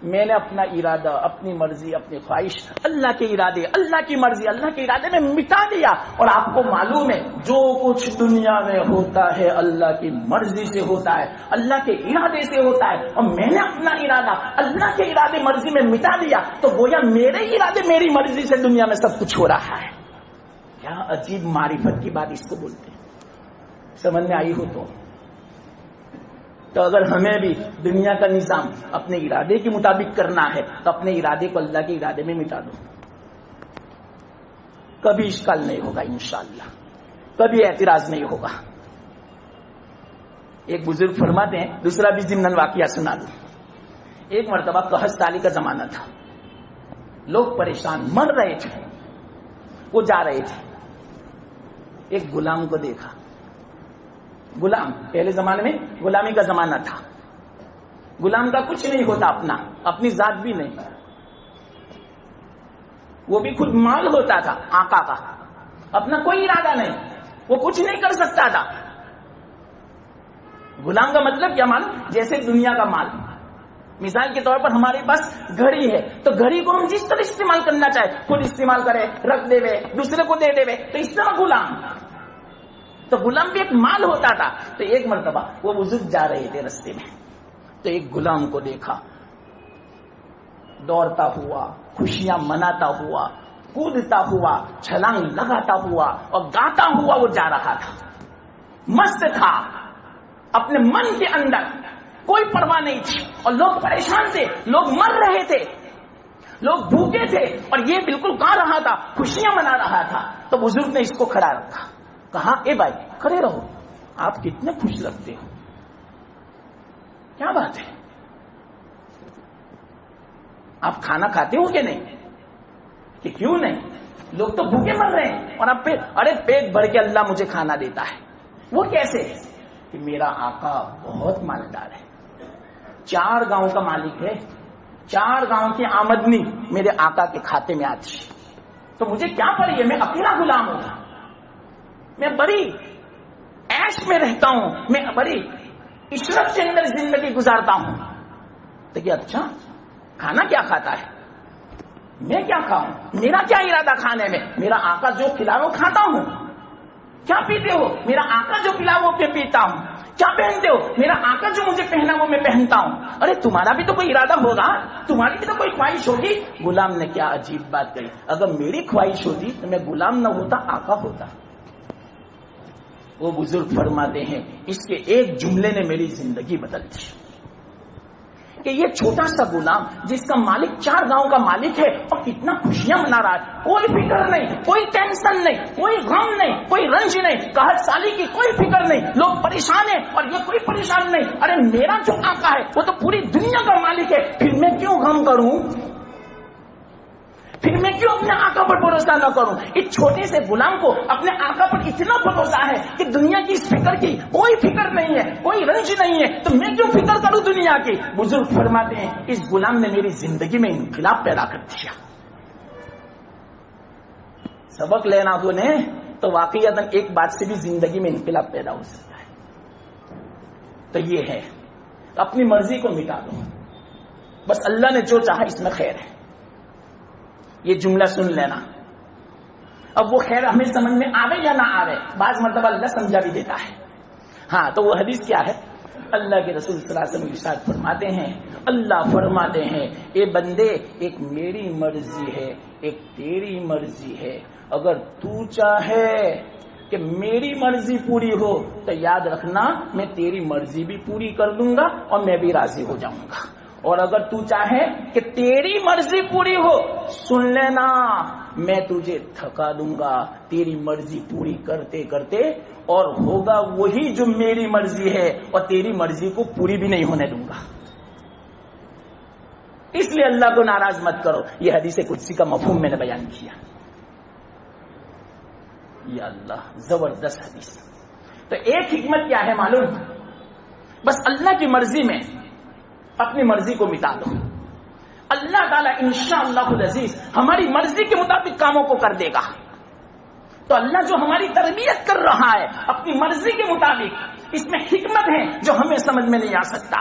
میں نے اپنا ارادہ, اپنی مرضی, اپنی خواہش اللہ کے ارادے, اللہ کی مرضی, اللہ کے ارادے میں مٹا دیا. اور آپ کو معلوم ہے جو کچھ دنیا میں ہوتا ہے اللہ کی مرضی سے ہوتا ہے, اللہ کے ارادے سے ہوتا ہے. اور میں نے اپنا ارادہ اللہ کے ارادے مرضی میں مٹا دیا تو گویا میرے ارادے میری مرضی سے دنیا میں سب کچھ ہو رہا ہے. کیا عجیب معرفت کی بات اس کو بولتے ہیں. سمجھ میں آئی ہو تو اگر ہمیں بھی دنیا کا نظام اپنے ارادے کے مطابق کرنا ہے تو اپنے ارادے کو اللہ کے ارادے میں مٹا دو, کبھی اشکال نہیں ہوگا انشاءاللہ, کبھی اعتراض نہیں ہوگا. ایک بزرگ فرماتے ہیں, دوسرا بھی ضمن واقعہ سنا دوں. ایک مرتبہ قحط سالی کا زمانہ تھا, لوگ پریشان مر رہے تھے. وہ جا رہے تھے, ایک غلام کو دیکھا. غلام, پہلے زمانے میں غلامی کا زمانہ تھا, غلام کا کچھ نہیں ہوتا, اپنی ذات بھی نہیں, وہ بھی خود مال ہوتا تھا آقا کا, اپنا کوئی ارادہ نہیں, وہ کچھ نہیں کر سکتا تھا. غلام کا مطلب کیا معلوم, جیسے دنیا کا مال. مثال کے طور پر ہمارے پاس گھڑی ہے تو گھڑی کو ہم جس طرح استعمال کرنا چاہے, خود استعمال کرے, رکھ دے وے, دوسرے کو دے دے وے, تو اس طرح غلام. تو غلام بھی ایک مال ہوتا تھا. تو ایک مرتبہ وہ بزرگ جا رہے تھے رستے میں, تو ایک غلام کو دیکھا, دوڑتا ہوا، خوشیاں مناتا ہوا، کودتا ہوا، چھلانگ لگاتا ہوا اور گاتا ہوا وہ جا رہا تھا، مست تھا اپنے من کے اندر، کوئی پرواہ نہیں تھی، اور لوگ پریشان تھے، لوگ مر رہے تھے، لوگ بھوکے تھے، اور یہ بالکل گا رہا تھا، خوشیاں منا رہا تھا۔ تو بزرگ نے اس کو کھڑا رکھا، کہا اے بھائی کھڑے رہو، آپ کتنے خوش لگتے ہو، کیا بات ہے، آپ کھانا کھاتے ہو کہ نہیں؟ کہ کیوں نہیں، لوگ تو بھوکے مر رہے ہیں اور آپ ارے پیٹ بھر کے اللہ مجھے کھانا دیتا ہے۔ وہ کیسے؟ کہ میرا آقا بہت مالدار ہے، 4 گاؤں کا مالک ہے، 4 گاؤں کی آمدنی میرے آقا کے کھاتے میں آتی ہے، تو مجھے کیا پڑی ہے، میں اکیلا غلام ہوں، میں بڑی عیش میں رہتا ہوں، میں بڑی عشرت کے اندر زندگی گزارتا ہوں۔ تو کہ اچھا کھانا کیا کھاتا ہے، میں کیا کھاؤں، میرا کیا ارادہ کھانے میں، میرا آقا جو کھلا وہ کھاتا ہوں۔ کیا پیتے ہو، میرا آقا جو کھلا وہ پیتا ہوں۔ کیا پہنتے ہو، میرا آقا جو مجھے پہنا وہ میں پہنتا ہوں۔ ارے تمہارا بھی تو کوئی ارادہ ہوگا، تمہاری بھی تو کوئی خواہش ہوگی۔ غلام نے کیا عجیب بات کہی، اگر میری خواہش ہوتی تو میں غلام نہ ہوتا، آقا ہوتا۔ وہ بزرگ فرماتے ہیں اس کے ایک جملے نے میری زندگی بدل دی، کہ یہ چھوٹا سا غلام جس کا مالک 4 گاؤں کا مالک ہے اور کتنا خوشیاں منا رہا ہے، کوئی فکر نہیں، کوئی ٹینشن نہیں، کوئی غم نہیں، کوئی رنج نہیں، قحط سالی کی کوئی فکر نہیں، لوگ پریشان ہیں اور یہ کوئی پریشان نہیں۔ ارے میرا جو آقا ہے وہ تو پوری دنیا کا مالک ہے، پھر میں کیوں غم کروں، پھر میں کیوں اپنے آقا پر بھروسہ نہ کروں۔ اس چھوٹے سے غلام کو اپنے آقا پر اتنا بھروسہ ہے کہ دنیا کی اس فکر کی کوئی فکر نہیں ہے، کوئی رنج نہیں ہے، تو میں کیوں فکر کروں دنیا کی۔ بزرگ فرماتے ہیں اس غلام نے میری زندگی میں انقلاب پیدا کر دیا۔ سبق لینا تو نے تو واقعیت ایک بات سے بھی زندگی میں انقلاب پیدا ہو سکتا ہے، تو یہ ہے اپنی مرضی کو مٹا دو، بس اللہ نے جو چاہا اس میں خیر ہے۔ یہ جملہ سن لینا، اب وہ خیر ہمیں سمجھ میں آوے یا نہ آوے، بعض مرتبہ اللہ سمجھا بھی دیتا ہے۔ ہاں تو وہ حدیث کیا ہے، اللہ کے رسول صلی اللہ علیہ وسلم ارشاد فرماتے ہیں، اللہ فرماتے ہیں اے بندے ایک میری مرضی ہے ایک تیری مرضی ہے، اگر تو چاہے کہ میری مرضی پوری ہو تو یاد رکھنا میں تیری مرضی بھی پوری کر دوں گا اور میں بھی راضی ہو جاؤں گا، اور اگر تو چاہے کہ تیری مرضی پوری ہو سن لینا میں تجھے تھکا دوں گا تیری مرضی پوری کرتے کرتے، اور ہوگا وہی جو میری مرضی ہے اور تیری مرضی کو پوری بھی نہیں ہونے دوں گا۔ اس لیے اللہ کو ناراض مت کرو، یہ حدیث قدسی کا مفہوم میں نے بیان کیا۔ یا اللہ زبردست حدیث۔ تو ایک حکمت کیا ہے معلوم، بس اللہ کی مرضی میں اپنی مرضی کو مٹا دو، اللہ تعالیٰ انشاءاللہ العزیز ہماری مرضی کے مطابق کاموں کو کر دے گا۔ تو اللہ جو ہماری تربیت کر رہا ہے اپنی مرضی کے مطابق، اس میں حکمت ہے جو ہمیں سمجھ میں نہیں آ سکتا۔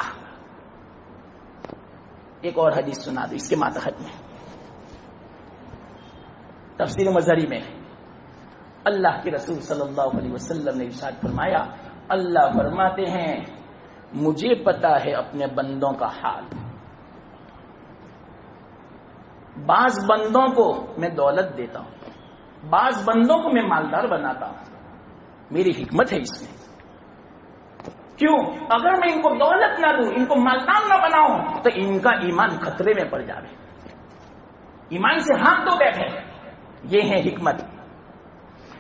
ایک اور حدیث سنا دو اس کے ماتحت میں، تفسیر مظہری میں اللہ کے رسول صلی اللہ علیہ وسلم نے ارشاد فرمایا، اللہ فرماتے ہیں مجھے پتا ہے اپنے بندوں کا حال، بعض بندوں کو میں دولت دیتا ہوں، بعض بندوں کو میں مالدار بناتا ہوں، میری حکمت ہے اس میں۔ کیوں؟ اگر میں ان کو دولت نہ دوں، ان کو مالدار نہ بناؤں تو ان کا ایمان خطرے میں پڑ جائے، ایمان سے ہاتھ دھو بیٹھے، یہ ہے حکمت۔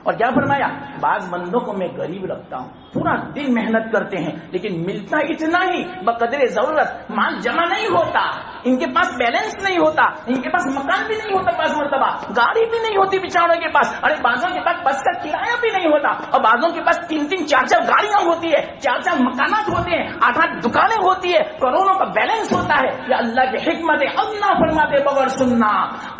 اور کیا فرمایا، بعض بندوں کو میں غریب رکھتا ہوں، پورا دن محنت کرتے ہیں لیکن ملتا اتنا ہی بقدر ضرورت، مال جمع نہیں ہوتا، ان کے پاس بیلنس نہیں ہوتا، ان کے پاس مکان بھی نہیں ہوتا، بعض مرتبہ گاڑی بھی نہیں ہوتی بیچاروں کے پاس، ارے بعضوں کے پاس بس کا کرایہ بھی نہیں ہوتا، اور بعضوں کے پاس 3-3 4-4 گاڑیاں ہوتی ہے، 4-4 مکانات ہوتے ہیں، 8-8 دکانیں ہوتی ہے، کروڑوں کا بیلنس ہوتا ہے۔ یہ اللہ کی حکمت ہے۔ اللہ فرماتے بغیر سننا،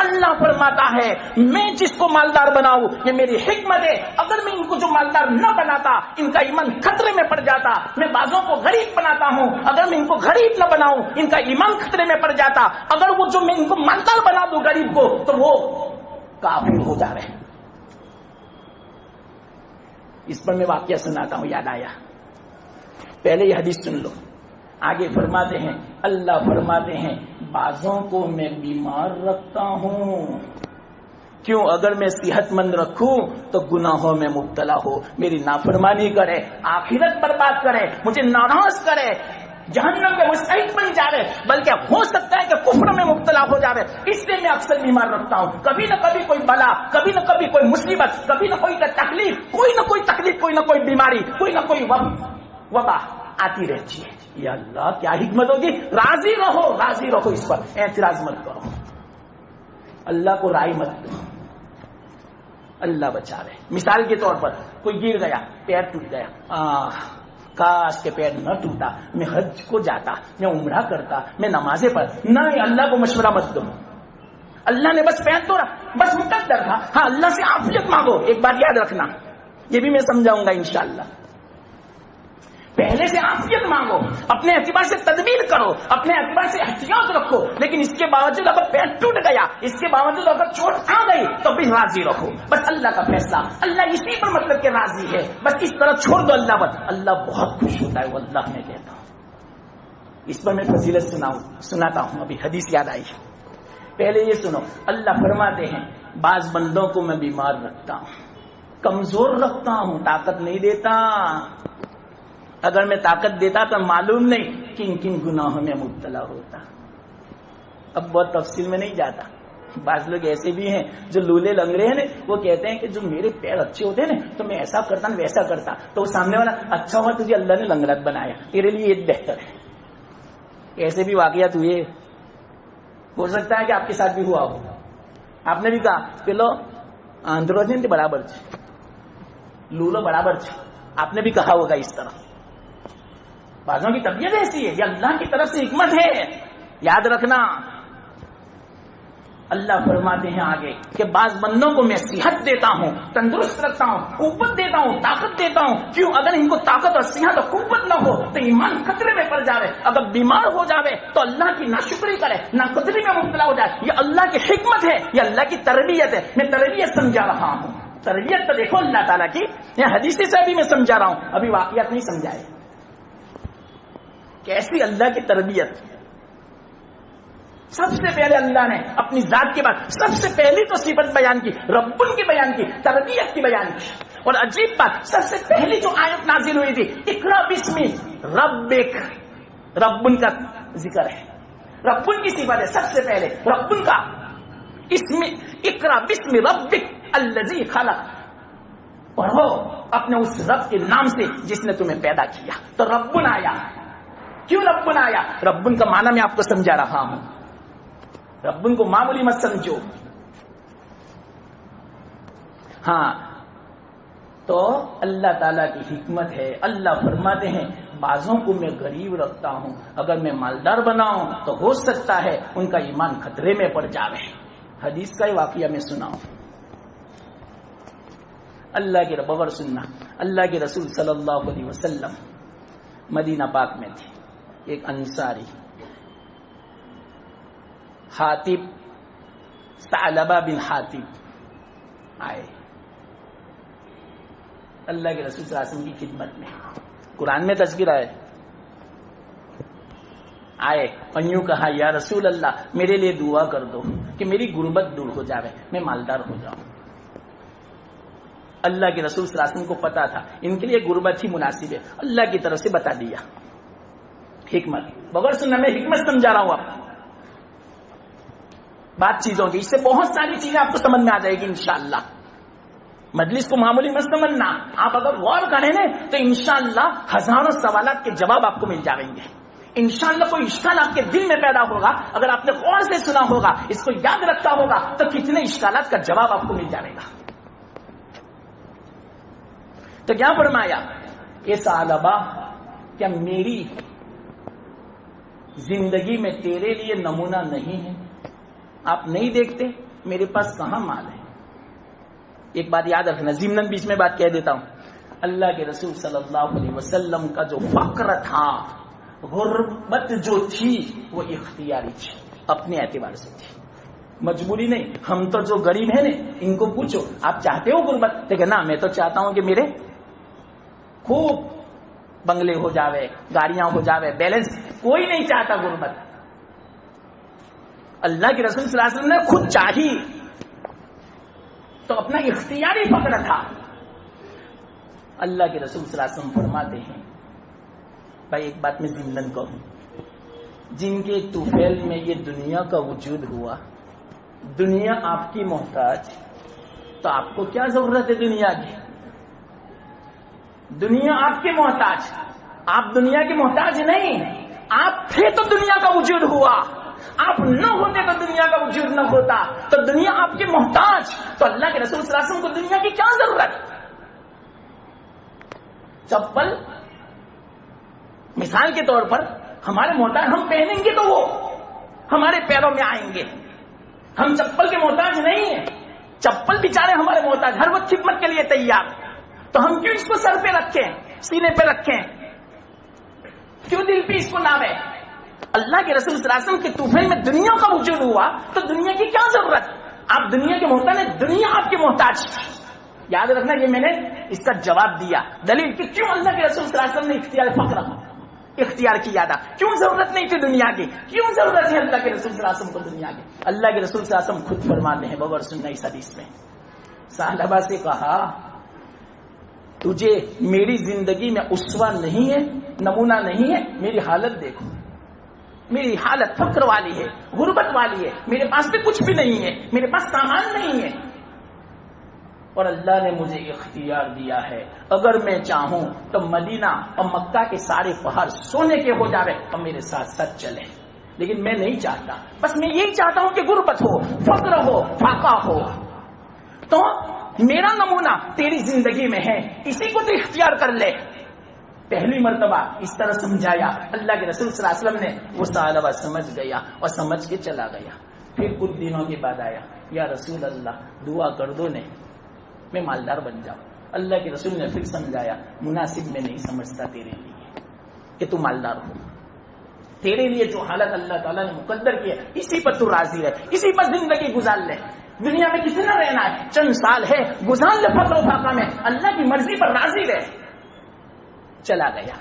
اللہ فرماتا ہے میں جس کو مالدار بناؤں یہ میری حکمت ہے، اگر میں ان کو جو مالدار نہ بناتا ان کا ایمان خطرے میں پڑ جاتا، میں بعضوں کو غریب بناتا ہوں، اگر میں ان کو غریب نہ بناؤں ان کا ایمان خطرے میں پڑ جاتا، اگر وہ جو میں ان کو مالدار بنا دوں غریب کو تو وہ کافر ہو جا رہے ہیں۔ اس پر میں واقعہ سناتا ہوں، یاد آیا، پہلے یہ حدیث سن لو۔ آگے فرماتے ہیں، اللہ فرماتے ہیں بعضوں کو میں بیمار رکھتا ہوں، کیوں؟ اگر میں صحت مند رکھوں تو گناہوں میں مبتلا ہو، میری نافرمانی کرے، آخرت برباد کرے، مجھے ناراض کرے، جہنم کے مستحق بن جاوے، بلکہ ہو سکتا ہے کہ کفر میں مبتلا ہو جاوے، اس لیے میں اکثر بیمار رکھتا ہوں۔ کبھی نہ کبھی کوئی بلا، کبھی نہ کبھی کوئی مصیبت، کبھی نہ کوئی تکلیف، کوئی نہ کوئی تکلیف، کوئی نہ کوئی بیماری، کوئی نہ کوئی وبا آتی رہتی ہے۔ یا اللہ کیا حکمت ہوگی! راضی رہو، راضی رہو، اس پر اعتراض مت کرو، اللہ کو رائے مت دو، اللہ بچا رہے۔ مثال کے طور پر کوئی گر گیا، پیر ٹوٹ گیا، کاش کے پیر نہ ٹوٹا، میں حج کو جاتا، میں عمرہ کرتا، میں نمازیں پڑھ، نہیں، اللہ کو مشورہ مت دو، اللہ نے بس پیر توڑا، بس مقدر تھا، ہاں اللہ سے عافیت مانگو۔ ایک بات یاد رکھنا، یہ بھی میں سمجھاؤں گا انشاءاللہ، پہلے سے عافیت مانگو، اپنے اعتبار سے تدبیر کرو، اپنے اعتبار سے احتیاط رکھو، لیکن اس کے باوجود اگر پیر ٹوٹ گیا، اس کے باوجود اگر چوٹ آ گئی تو بھی راضی رہو، بس اللہ کا فیصلہ، اللہ اسی پر مطلب کہ راضی ہے، بس اس طرح چھوڑ دو اللہ پر، اللہ بہت خوش ہوتا ہے، واللہ میں کہتا ہوں۔ اس پر میں فضیلت سناتا ہوں، ابھی حدیث یاد آئی، پہلے یہ سنو، اللہ فرماتے ہیں بعض بندوں کو میں بیمار رکھتا ہوں، کمزور رکھتا ہوں، طاقت نہیں دیتا، اگر میں طاقت دیتا تو معلوم نہیں کن کن گناہوں میں مبتلا ہوتا۔ اب بہت تفصیل میں نہیں جاتا، بعض لوگ ایسے بھی ہیں جو لولے لنگڑے ہیں نا، وہ کہتے ہیں کہ جو میرے پیر اچھے ہوتے ہیں نا تو میں ایسا کرتا ویسا کرتا، تو وہ سامنے والا اچھا ہوا تجھے اللہ نے لنگڑت بنایا، تیرے لیے یہ بہتر ہے۔ ایسے بھی واقعات ہوئے، ہو سکتا ہے کہ آپ کے ساتھ بھی ہوا ہو، آپ نے بھی کہا کہ لو آندروجن کے برابر لولو برابر، آپ نے بھی کہا ہوگا اس طرح۔ بعضوں کی طبیعت ایسی ہے، یہ اللہ کی طرف سے حکمت ہے، یاد رکھنا۔ اللہ فرماتے ہیں آگے کہ بعض بندوں کو میں صحت دیتا ہوں، تندرست رکھتا ہوں، قوت دیتا ہوں، طاقت دیتا ہوں، کیوں؟ اگر ان کو طاقت اور صحت اور قوت نہ ہو تو ایمان خطرے میں پڑ جاوے، اگر بیمار ہو جاوے تو اللہ کی ناشکری کرے، ناقدری میں مبتلا ہو جائے، یہ اللہ کی حکمت ہے، یہ اللہ کی تربیت ہے، میں تربیت سمجھا رہا ہوں۔ تربیت تو دیکھو اللہ تعالیٰ کی، یہ حدیث سے بھی میں سمجھا رہا ہوں، ابھی واقعات نہیں سمجھائے، کیسی اللہ کی تربیت۔ سب سے پہلے اللہ نے اپنی ذات کے بعد سب سے پہلی تو صفت بیان کی، ربن کی بیان کی، تربیت کی بیان کی، اور عجیب بات، سب سے پہلی جو آیت نازل ہوئی تھی اقرا بسم ربک، ربن کا ذکر ہے، ربن کی صفت ہے، سب سے پہلے ربن کا اسم، اقرا بسم ربک الذی خلق، پڑھو اپنے اس رب کے نام سے جس نے تمہیں پیدا کیا۔ تو ربن آیا، کیوں ربن آیا؟ ربن کا معنی میں آپ کو سمجھا رہا ہوں، ربن کو معمولی مت سمجھو۔ ہاں تو اللہ تعالیٰ کی حکمت ہے، اللہ فرماتے ہیں بعضوں کو میں غریب رکھتا ہوں، اگر میں مالدار بناؤں تو ہو سکتا ہے ان کا ایمان خطرے میں پڑ جاوے۔ حدیث کا ہی واقعہ میں سناؤں، اللہ کے بغیر سننا، اللہ کے رسول صلی اللہ علیہ وسلم مدینہ پاک میں تھے، ایک انصاری حاتب، ثعلبہ بن حاتب آئے اللہ کے رسول صلی اللہ علیہ وسلم کی خدمت میں، قرآن میں تذکرہ ہے، آئے اور یوں کہا یا رسول اللہ میرے لیے دعا کر دو کہ میری غربت دور ہو جاوے، میں مالدار ہو جاؤں۔ اللہ کے رسول صلی اللہ علیہ وسلم کو پتا تھا ان کے لیے غربت ہی مناسب ہے، اللہ کی طرف سے بتا دیا حکمت، بغیر سننا میں حکمت سمجھا رہا ہوں آپ بات چیزوں کی، اس سے بہت ساری چیزیں آپ کو سمجھ میں آ جائے گی انشاءاللہ۔ مجلس کو معمولی مت سمجھنا، آپ اگر غور کریں نا تو انشاءاللہ ہزاروں سوالات کے جواب آپ کو مل جائیں گے، انشاءاللہ کوئی اشکال آپ کے دل میں پیدا ہوگا، اگر آپ نے غور سے سنا ہوگا، اس کو یاد رکھا ہوگا تو کتنے اشکالات کا جواب آپ کو مل جائے گا۔ تو کیا فرمایا، یہ ثعلبہ کیا میری زندگی میں تیرے لیے نمونہ نہیں ہے؟ آپ نہیں دیکھتے میرے پاس کہاں مال ہے؟ ایک بات یاد رکھنا، ضمن بیچ میں بات کہہ دیتا ہوں، اللہ کے رسول صلی اللہ علیہ وسلم کا جو فقر تھا، غربت جو تھی وہ اختیاری تھی، اپنے اعتبار سے تھی، مجبوری نہیں۔ ہم تو جو غریب ہیں نا ان کو پوچھو آپ چاہتے ہو غربت؟ دیکھیں نا میں تو چاہتا ہوں کہ میرے خوب بنگلے ہو جاوے، گاڑیاں ہو جاوے، بیلنس کوئی نہیں چاہتا غربت. اللہ کے رسول صلی اللہ علیہ وسلم نے خود چاہی تو اپنا اختیاری پکڑا تھا. اللہ کے رسول صلی اللہ علیہ وسلم فرماتے ہیں، بھائی ایک بات میں ضمن کہوں، جن کے طفیل میں یہ دنیا کا وجود ہوا، دنیا آپ کی محتاج، تو آپ کو کیا ضرورت ہے دنیا کی؟ دنیا آپ کی محتاج، آپ دنیا کی محتاج نہیں. آپ تھے تو دنیا کا وجود ہوا، آپ نہ ہوتے تو دنیا کا وجود نہ ہوتا. تو دنیا آپ کی محتاج، تو اللہ کے رسول صلی اللہ علیہ وسلم کو دنیا کی کیا ضرورت؟ چپل مثال کے طور پر ہمارے محتاج، ہم پہنیں گے تو وہ ہمارے پیروں میں آئیں گے. ہم چپل کے محتاج نہیں ہیں، چپل بیچارے ہمارے محتاج، ہر وقت خدمت کے لیے تیار. تو ہم کیوں اس کو سر پہ رکھیں، سینے پہ رکھیں، کیوں دل پہ اس کو لاوے؟ اللہ کے رسول صلی اللہ علیہ وسلم کے طوفان میں دنیا کا وجود ہوا تو دنیا کی کیا ضرورت؟ آپ دنیا کے محتاج ہیں، دنیا آپ کے محتاج. یاد رکھنا، یہ میں نے اس کا جواب دیا. دلیل کہ کیوں اللہ کے رسول صلی اللہ علیہ وسلم نے اختیار کیا تھا، کیوں ضرورت نہیں تھی دنیا کی، کیوں ضرورت ہے اللہ کے رسول صلی اللہ علیہ وسلم کو دنیا کی؟ اللہ کے رسول صلی اللہ علیہ وسلم خود فرماتے ہیں بغور سننا اس حدیث میں، صحابہ سے کہا تجھے میری زندگی میں اسوہ نہیں ہے، نمونہ نہیں ہے؟ میری حالت دیکھو، میری حالت فقر والی ہے، غربت والی ہے، میرے پاس بھی کچھ بھی نہیں ہے، میرے پاس سامان نہیں ہے، اور اللہ نے مجھے اختیار دیا ہے، اگر میں چاہوں تو مدینہ اور مکہ کے سارے پہاڑ سونے کے ہو جاوے اور میرے ساتھ ساتھ چلے. لیکن میں نہیں چاہتا، بس میں یہی چاہتا ہوں کہ غربت ہو، فقر ہو، فاقہ ہو. تو میرا نمونہ تیری زندگی میں ہے، اسی کو تو اختیار کر لے. پہلی مرتبہ اس طرح سمجھایا اللہ کے رسول صلی اللہ علیہ وسلم نے. وہ صحابہ سمجھ گیا اور سمجھ کے چلا گیا. پھر کچھ دنوں کے بعد آیا، یا رسول اللہ دعا کر دو نے میں مالدار بن جاؤں. اللہ کے رسول نے پھر سمجھایا، مناسب میں نہیں سمجھتا تیرے لیے کہ تو مالدار ہو. تیرے لیے جو حالت اللہ تعالیٰ نے مقدر کی ہے اسی پر تو راضی ہے، اسی پر زندگی گزار لے. دنیا میں کسی نہ رہنا ہے، چند سال ہے گزار لے فقر و فاقہ میں، اللہ کی مرضی پر راضی رہے. چلا گیا.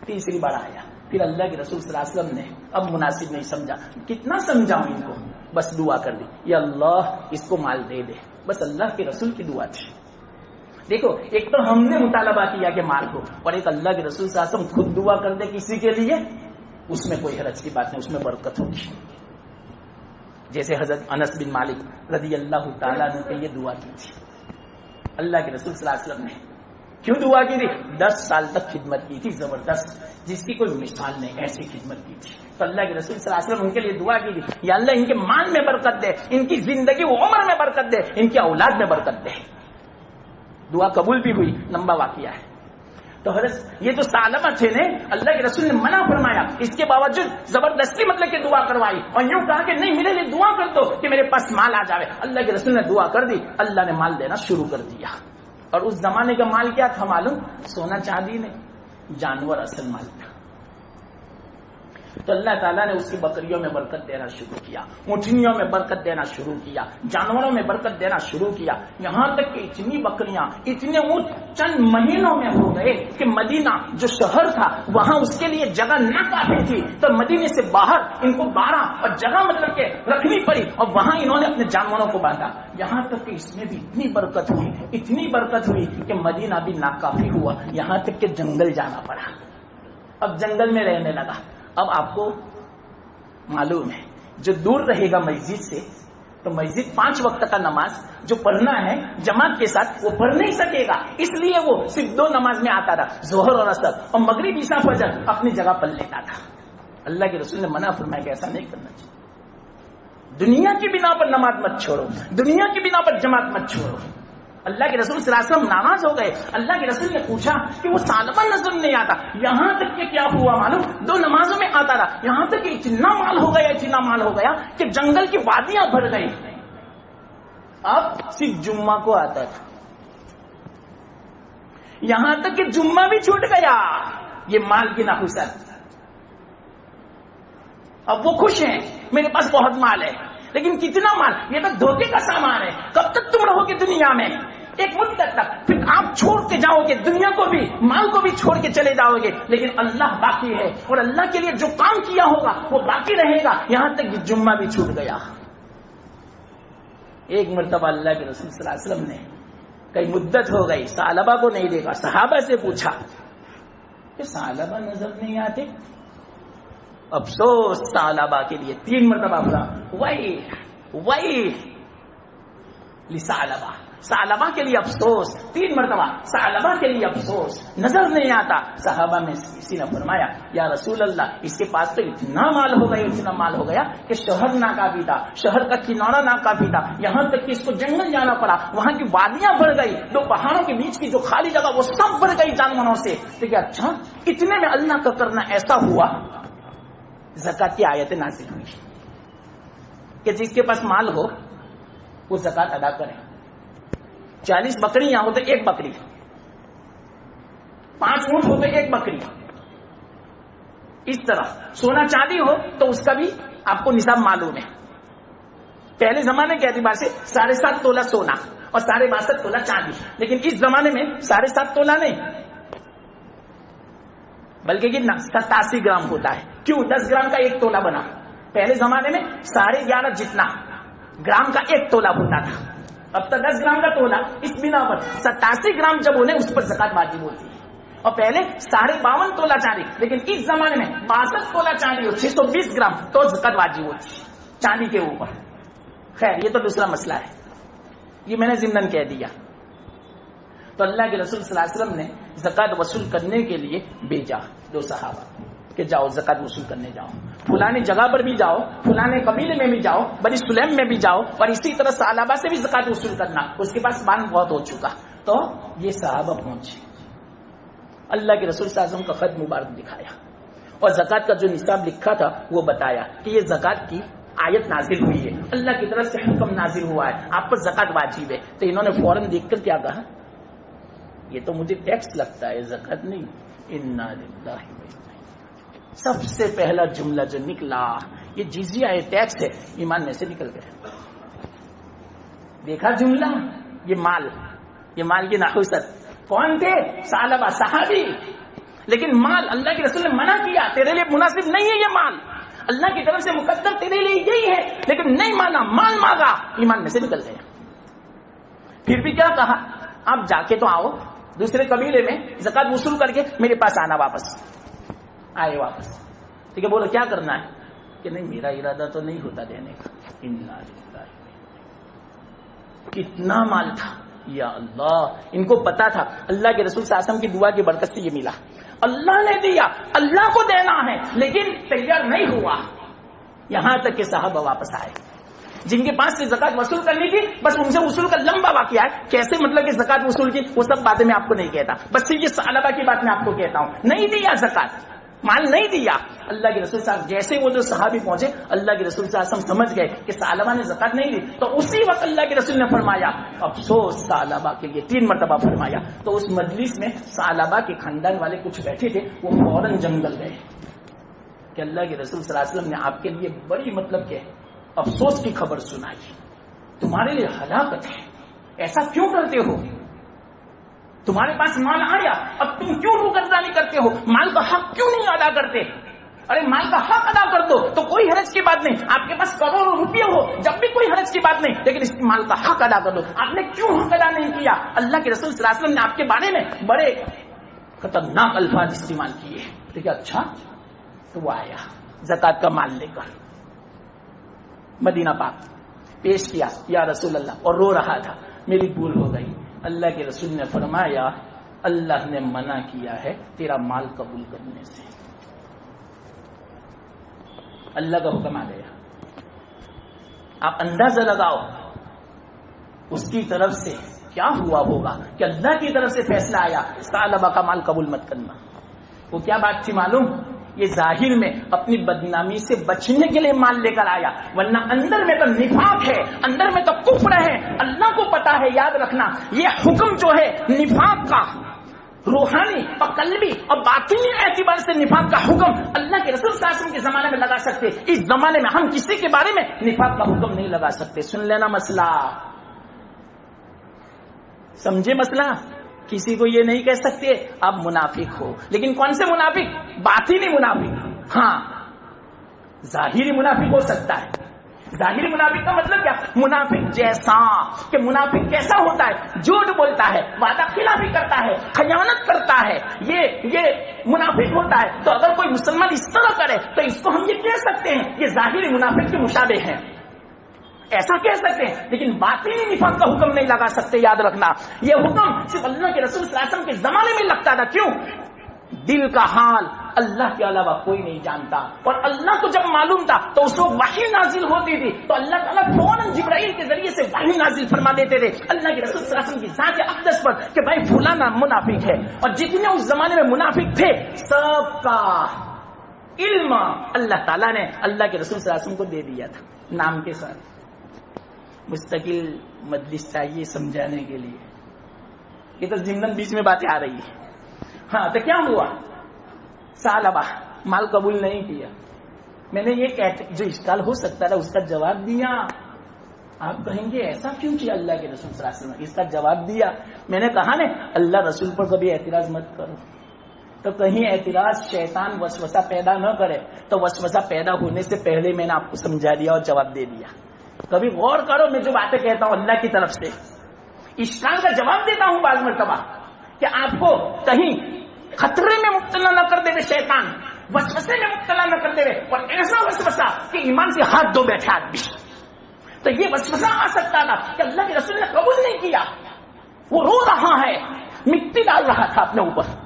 تیسری بار آیا، پھر اللہ کے رسول صلی اللہ علیہ وسلم نے اب مناسب نہیں سمجھا. کتنا سمجھاؤں ان کو؟ بس دعا کر دی، یا اللہ اس کو مال دے دے. بس اللہ کے رسول کی دعا تھی. دیکھو، ایک تو ہم نے مطالبہ کیا کہ مال ہو، اور ایک اللہ کے رسول صلی اللہ علیہ وسلم خود دعا کر دے کسی کے لیے، اس میں کوئی حرج کی بات نہیں، اس میں برکت ہوگی. جیسے حضرت انس بن مالک رضی اللہ تعالیٰ عنہ نے یہ دعا کی تھی. اللہ کے رسول صلی اللہ علیہ وسلم نے کیوں دعا کی تھی؟ 10 سال تک خدمت کی تھی زبردست، جس کی کوئی مثال نہیں، ایسی خدمت کی تھی. تو اللہ کے رسول صلی اللہ علیہ وسلم ان کے لیے دعا کی تھی، یا اللہ ان کے مال میں برکت دے، ان کی زندگی و عمر میں برکت دے، ان کی اولاد میں برکت دے. دعا قبول بھی ہوئی. لمبا واقعہ ہے. تو حضرت یہ جو ثعلبہ تھے نے، اللہ کے رسول نے منع فرمایا، اس کے باوجود زبردستی مطلب کہ دعا کروائی، اور یوں کہا کہ نہیں میرے لیے دعا کر دو کہ میرے پاس مال آ جائے. اللہ کے رسول نے دعا کر دی، اللہ نے مال دینا شروع کر دیا. اور اس زمانے کا مال کیا تھا معلوم؟ سونا چاندی نہیں، جانور اصل مال تھا. تو اللہ تعالیٰ نے اس کی بکریوں میں برکت دینا شروع کیا، اونٹنیوں میں برکت دینا شروع کیا، جانوروں میں برکت دینا شروع کیا. یہاں تک کہ اتنی بکریاں، اتنے اونٹ چند مہینوں میں ہو گئے کہ مدینہ جو شہر تھا وہاں اس کے لیے جگہ نہ کافی تھی، تو مدینے سے باہر ان کو 12 اور جگہ مطلب کہ رکھنی پڑی، اور وہاں انہوں نے اپنے جانوروں کو باندھا. یہاں تک کہ اس میں بھی اتنی برکت ہوئی، اتنی برکت ہوئی کہ مدینہ بھی ناکافی ہوا، یہاں تک کہ جنگل جانا پڑا. اب جنگل میں رہنے لگا. اب آپ کو معلوم ہے جو دور رہے گا مسجد سے تو مسجد 5 وقت کا نماز جو پڑھنا ہے جماعت کے ساتھ وہ پڑھ نہیں سکے گا، اس لیے وہ صرف 2 نماز میں آتا تھا، ظہر اور عصر، اور مغرب عشاء فجر اپنی جگہ پڑھ لیتا تھا. اللہ کے رسول نے منع فرمایا کہ ایسا نہیں کرنا چاہیے. دنیا کی بنا پر نماز مت چھوڑو، دنیا کی بنا پر جماعت مت چھوڑو. اللہ کے رسول صلی اللہ علیہ وسلم ناراض ہو گئے. اللہ کے رسول نے پوچھا کہ وہ ثعلبہ نظر نہیں آتا. یہاں تک کہ کیا ہوا معلوم؟ 2 نمازوں میں آتا رہا، یہاں تک کہ اتنا مال ہو گیا، اتنا مال ہو گیا کہ جنگل کی وادیاں بھر گئی. اب صرف جمعہ کو آتا تھا، یہاں تک کہ جمعہ بھی چھوٹ گیا. یہ مال کی نحوست. اب وہ خوش ہیں میرے پاس بہت مال ہے، لیکن کتنا مال؟ یہ تو دھوکے کا سامان ہے. کب تک تم رہو گے دنیا میں؟ ایک مدت تک، پھر آپ چھوڑتے جاؤ گے دنیا کو بھی، مال کو بھی چھوڑ کے چلے جاؤ گے، لیکن اللہ باقی ہے اور اللہ کے لیے جو کام کیا ہوگا وہ باقی رہے گا، یہاں تک کہ جمعہ بھی چھوٹ گیا۔ ایک مرتبہ اللہ کے رسول صلی اللہ علیہ وسلم نے کئی مدت ہو گئی ثعلبہ کو نہیں دیکھا، صحابہ سے پوچھا کہ ثعلبہ نظر نہیں آتے؟ افسوس ثعلبہ کے لیے، 3 مرتبہ بولا وہی لثعلبہ، ثعلبہ کے لیے افسوس، 3 مرتبہ ثعلبہ کے لیے افسوس، نظر نہیں آتا۔ صحابہ میں کسی نے فرمایا یا رسول اللہ اس کے پاس تو اتنا مال ہو گیا کہ شہر ناکافی تھا، شہر کا کنارہ ناکافی تھا، یہاں تک کہ اس کو جنگل جانا پڑا، وہاں کی وادیاں بڑھ گئی، 2 پہاڑوں کے بیچ کی جو خالی جگہ وہ سب بڑھ گئی جانوروں سے۔ تو کیا اچھا اتنے میں اللہ کا کرنا ایسا ہوا، زکات کی آیتیں نازل ہوئی کہ جس کے پاس مال ہو وہ زکات ادا کرے۔ 40 بکریاں ہو تو 1 بکری، 5 اونٹ ہو تو 1 بکری، اس طرح سونا چاندی ہو تو اس کا بھی آپ کو نصاب معلوم ہے۔ پہلے زمانے کے اعتبار سے 7.5 تولہ سونا اور 62.5 تولہ چاندی، لیکن اس زمانے میں 7.5 تولہ نہیں بلکہ کتنا 87 گرام ہوتا ہے۔ کیوں 10 گرام کا 1 تولہ بنا؟ پہلے زمانے میں 11.5 جتنا گرام کا 1 تولہ ہوتا تھا، اب تو 10 گرام کا تولہ، اس بنا پر 87 گرام جب انہیں اس پر زکات واجب ہوتی ہے۔ اور پہلے 52.5 تولہ چاندی، لیکن اس زمانے میں 62 تولہ چاندی ہو 620 گرام تو زکات واجب ہوتی ہے چاندی کے اوپر۔ خیر یہ تو دوسرا مسئلہ ہے، یہ میں نے ضمناً کہہ دیا۔ تو اللہ کے رسول صلی اللہ علیہ وسلم نے زکات وصول کرنے کے لیے بھیجا 2 صحابہ کہ جاؤ زکات وصول کرنے جاؤ، فلانی جگہ پر بھی جاؤ، فلانے قبیلے میں بھی جاؤ، بنی سلیم میں بھی جاؤ، اور اسی طرح ثعلبہ سے بھی زکات وصول کرنا۔ اس کے پاس مال بہت ہو چکا، تو یہ صحابہ پہنچے، اللہ کے رسول صلی اللہ علیہ وسلم کا خط مبارک دکھایا اور زکات کا جو نصاب لکھا تھا وہ بتایا کہ یہ زکات کی آیت نازل ہوئی ہے، اللہ کی طرف سے حکم نازل ہوا ہے، آپ پر زکات واجب ہے۔ تو انہوں نے فوراً دیکھ کر کیا کہا، یہ تو مجھے ٹیکس لگتا ہے، زکات نہیں۔ انا للہ و انا الیہ، سب سے پہلا جملہ جو نکلا یہ جزیہ ہے، ٹیکس ہے، ایمان میں سے نکل گیا۔ دیکھا جملہ، یہ مال کی نحوست، کون تھے؟ ثعلبہ صحابی، لیکن مال اللہ کے رسول نے منع کیا، تیرے لیے مناسب نہیں ہے یہ مال، اللہ کی طرف سے مقدر تیرے لیے یہی ہے، لیکن نہیں مانا، مال مانگا، ایمان میں سے نکل گیا۔ پھر بھی کیا کہا، آپ جا کے تو آؤ دوسرے قبیلے میں زکات وصول کر کے میرے پاس آنا، واپس آئے واپس، ٹھیک ہے، بولو کیا کرنا ہے؟ کہ نہیں میرا ارادہ تو نہیں ہوتا دینے کا۔ کتنا مال تھا یا اللہ، ان کو پتا تھا اللہ کے رسول صلی اللہ علیہ وسلم کی دعا کی برکت سے یہ ملا، اللہ نے دیا، اللہ کو دینا ہے، لیکن تیار نہیں ہوا، یہاں تک کہ صحابہ واپس آئے۔ جن کے پاس سے زکات وصول کرنی تھی بس ان سے وصول کا لمبا واقعہ ہے، کیسے مطلب کہ زکات وصول کی وہ سب باتیں میں آپ کو نہیں کہتا، بس صرف یہ ثعلبہ کی بات میں آپ کو کہتا ہوں، نہیں دیا زکات، مال نہیں دیا۔ اللہ کے رسول صاحب جیسے وہ جو صحابی پہنچے، اللہ کے رسول صلی اللہ علیہ وسلم سمجھ گئے کہ ثعلبہ نے زکات نہیں دی، تو اسی وقت اللہ کے رسول نے فرمایا افسوس ثعلبہ کے لیے، 3 مرتبہ فرمایا۔ تو اس مجلس میں ثعلبہ کے خاندان والے کچھ بیٹھے تھے، وہ فوراً جنگل گئے کہ اللہ کے رسول صلی اللہ علیہ وسلم نے آپ کے لیے بڑی مطلب کہ افسوس کی خبر سنائی، تمہارے لیے ہلاکت ہے، ایسا کیوں کرتے ہو؟ تمہارے پاس مال آیا، اب تم کیوں روگردانی کرتے ہو؟ مال کا حق کیوں نہیں ادا کرتے؟ ارے مال کا حق ادا کر دو تو کوئی حرج کی بات نہیں، آپ کے پاس کروڑوں روپیے ہو جب بھی کوئی حرج کی بات نہیں، لیکن اس مال کا حق ادا کر دو۔ آپ نے کیوں حق ادا نہیں کیا؟ اللہ کے رسول صلی اللہ علیہ وسلم نے آپ کے بارے میں بڑے خطرناک الفاظ استعمال کیے، ٹھیک ہے، اچھا تو وہ آیا زکات کا مال لے کر مدینہ پاک پیش کیا، یا رسول اللہ، اور رو رہا تھا، میری بھول ہو گئی۔ اللہ کے رسول نے فرمایا اللہ نے منع کیا ہے تیرا مال قبول کرنے سے، اللہ کا حکم آ گیا۔ آپ اندازہ لگاؤ اس کی طرف سے کیا ہوا ہوگا کہ اللہ کی طرف سے فیصلہ آیا ثعلبہ کا مال قبول مت کرنا۔ وہ کیا بات تھی معلوم؟ یہ ظاہر میں اپنی بدنامی سے بچنے کے لیے مال لے کر آیا، ورنہ اندر میں تو نفاق ہے، اندر میں تو کفر ہے، اللہ کو پتا ہے۔ یاد رکھنا یہ حکم جو ہے نفاق کا، روحانی اور قلبی اور باطنی اعتبار سے نفاق کا حکم اللہ کے رسول صلی اللہ علیہ وسلم کے زمانے میں لگا سکتے، اس زمانے میں ہم کسی کے بارے میں نفاق کا حکم نہیں لگا سکتے۔ سن لینا مسئلہ، سمجھے مسئلہ؟ کسی کو یہ نہیں کہہ سکتے آپ منافق ہو، لیکن کون سے منافق؟ باطنی منافق. ہاں ظاہری منافق ہو سکتا ہے. ظاہری منافق کا مطلب کیا؟ منافق جیسا کہ منافق کیسا ہوتا ہے؟ جھوٹ بولتا ہے، وعدہ خلافی کرتا ہے، خیانت کرتا ہے، یہ منافق ہوتا ہے. تو اگر کوئی مسلمان اس طرح کرے تو اس کو ہم یہ کہہ سکتے ہیں یہ ظاہری منافق کے مشابہ ہیں، ایسا کہہ سکتے ہیں. لیکن باطنی نفاق کا حکم نہیں لگا سکتے. یاد رکھنا یہ حکم صرف اللہ کے رسول صلی اللہ علیہ وسلم کے زمانے میں لگتا تھا. کیوں؟ دل کا حال اللہ کے علاوہ کوئی نہیں جانتا، اور اللہ کو جب معلوم تھا تو اس کو وحی نازل ہوتی تھی تو اللہ تعالیٰ فوراً جبرائیل کے ذریعے سے وحی نازل فرما دیتے تھے اللہ کے رسول صلی اللہ علیہ وسلم کی ذات اقدس پر کہ بھائی فلانا منافق ہے. اور جتنے اس زمانے میں منافق تھے سب کا علم اللہ تعالیٰ نے اللہ کے رسول صلی اللہ علیہ وسلم کو دے دیا تھا نام کے ساتھ. مستقل مجلس چاہیے سمجھانے کے لیے، یہ تو ضمن بیچ میں باتیں آ رہی ہے. ہاں تو کیا ہوا؟ سالبہ مال قبول نہیں کیا. میں نے یہ جو اشکال ہو سکتا تھا اس کا جواب دیا. آپ کہیں گے ایسا کیوں کیا اللہ کے رسول صلی اللہ علیہ وسلم؟ اس کا جواب دیا. میں نے کہا نا اللہ رسول پر کبھی اعتراض مت کرو، تو کہیں اعتراض شیطان وسوسہ پیدا نہ کرے. تو وسوسہ پیدا ہونے سے پہلے میں نے آپ کو سمجھا دیا اور جواب دے دیا. کبھی غور کرو میں جو باتیں کہتا ہوں اللہ کی طرف سے، اشکال کا جواب دیتا ہوں بعض مرتبہ کہ آپ کو کہیں خطرے میں مبتلا نہ کر دے شیطان، وسوسے میں مبتلا نہ کر دے، اور ایسا وسوسہ کہ ایمان سے ہاتھ دھو بیٹھے آدمی. تو یہ وسوسہ آ سکتا تھا کہ اللہ کے رسول نے قبول نہیں کیا. وہ رو رہا ہے، مٹی ڈال رہا تھا اپنے اوپر.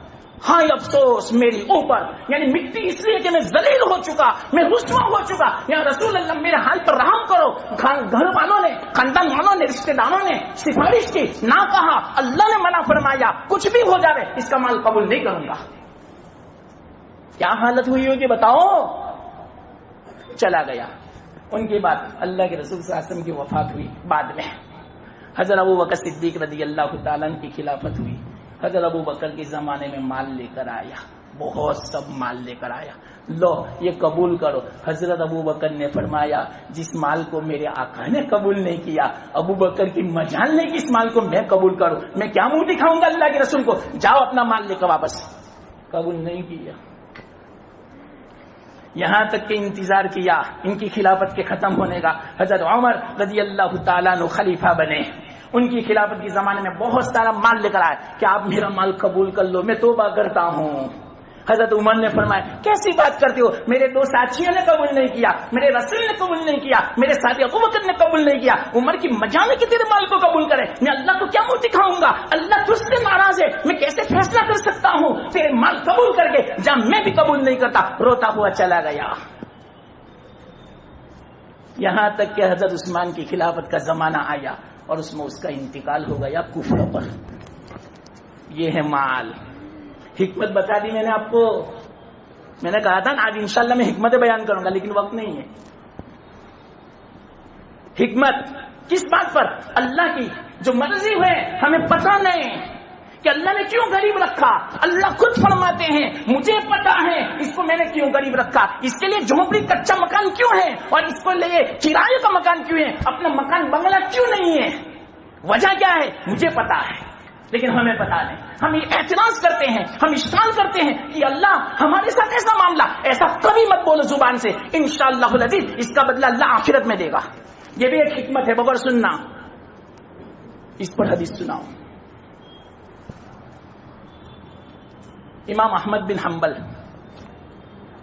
ہاں افسوس میری اوپر، یعنی مٹی اس لیے کہ میں ذلیل ہو چکا، میں رسوا ہو چکا. یا رسول اللہ میرے حال پر رحم کرو. گھر والوں نے، خاندان والوں نے، رشتے داروں نے سفارش کی، نہ کہا، اللہ نے منع فرمایا، کچھ بھی ہو جائے اس کا مال قبول نہیں کروں گا. کیا حالت ہوئی ہوگی بتاؤ؟ چلا گیا. ان کے بعد اللہ کے رسول صلی اللہ علیہ وسلم کی وفات ہوئی. بعد میں حضرت ابو بکر صدیق رضی اللہ تعالیٰ عنہ کی خلافت ہوئی. حضرت ابو بکر کے زمانے میں مال لے کر آیا، بہت سب مال لے کر آیا. لو یہ قبول کرو. حضرت ابو بکر نے فرمایا جس مال کو میرے آقا نے قبول نہیں کیا، ابو بکر کی مجال نہیں کہ اس مال کو میں قبول کروں. میں کیا منہ دکھاؤں گا اللہ کے رسول کو؟ جاؤ اپنا مال لے کر واپس. قبول نہیں کیا. یہاں تک کہ انتظار کیا ان کی خلافت کے ختم ہونے کا. حضرت عمر رضی اللہ تعالیٰ عنہ خلیفہ بنے. ان کی خلافت کے زمانے میں بہت سارا مال لے کر آئے کہ آپ میرا مال قبول کر لو، میں توبہ کرتا ہوں. حضرت عمر نے فرمایا کیسی بات کرتے ہو؟ میرے دو ساتھیوں نے قبول نہیں کیا، میرے رسول نے قبول نہیں کیا، میرے ساتھی ابو بکر نے قبول نہیں کیا. عمر کی مجال ہے کہ تیرے مال کو قبول کرے. میں اللہ کو کیا منہ دکھاؤں گا؟ اللہ تجھ سے ناراض ہے، میں کیسے فیصلہ کر سکتا ہوں تیرے مال قبول کر کے جب میں بھی قبول نہیں کرتا. روتا ہوا چلا گیا. یہاں تک کہ حضرت عثمان کی خلافت کا زمانہ آیا اور اس میں اس کا انتقال ہو گیا کفر پر. یہ ہے مال. حکمت بتا دی میں نے آپ کو. میں نے کہا تھا نا آج انشاءاللہ میں حکمتیں بیان کروں گا، لیکن وقت نہیں ہے. حکمت کس بات پر؟ اللہ کی جو مرضی ہے. ہمیں پتہ نہیں کہ اللہ نے کیوں غریب رکھا. اللہ خود فرماتے ہیں مجھے پتا ہے اس کو میں نے کیوں غریب رکھا. اس کے لیے جھونپڑی کچا مکان کیوں ہے اور اس کو لیے کرایے کا مکان کیوں ہے، اپنا مکان بنگلہ کیوں نہیں ہے. وجہ کیا ہے مجھے پتا ہے، لیکن ہمیں پتا نہیں. ہم یہ اعتراض کرتے ہیں، ہم اشکال کرتے ہیں کہ اللہ ہمارے ساتھ ایسا معاملہ. ایسا کبھی مت بولو زبان سے. انشاءاللہ العزیز اس کا بدلہ اللہ آخرت میں دے گا. یہ بھی ایک حکمت ہے. بغیر سننا اس پر حدیث سناؤ. امام احمد بن حنبل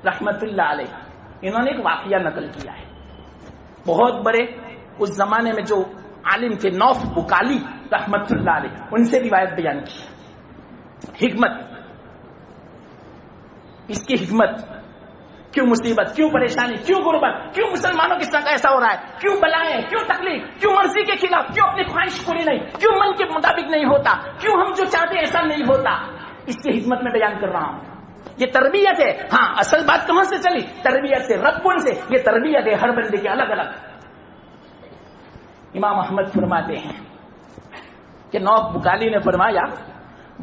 رحمت اللہ علیہ انہوں نے ایک واقعہ نقل کیا ہے. بہت بڑے اس زمانے میں جو عالم تھے نوف بکالی رحمت اللہ علیہ، ان سے روایت بیان کی. حکمت، اس کی حکمت. کیوں مصیبت، کیوں پریشانی، کیوں غربت، کیوں مسلمانوں کے ساتھ ایسا ہو رہا ہے، کیوں بلائیں، کیوں تکلیف، کیوں مرضی کے خلاف، کیوں اپنی خواہش پوری نہیں، کیوں من کے مطابق نہیں ہوتا، کیوں ہم جو چاہتے ایسا نہیں ہوتا. اس کی حکمت میں بیان کر رہا ہوں. یہ تربیت ہے. ہاں اصل بات کہاں سے چلی؟ تربیت سے، ربن سے. یہ تربیت ہے ہر بندے کے الگ الگ. امام احمد فرماتے ہیں کہ نوف بکالی نے فرمایا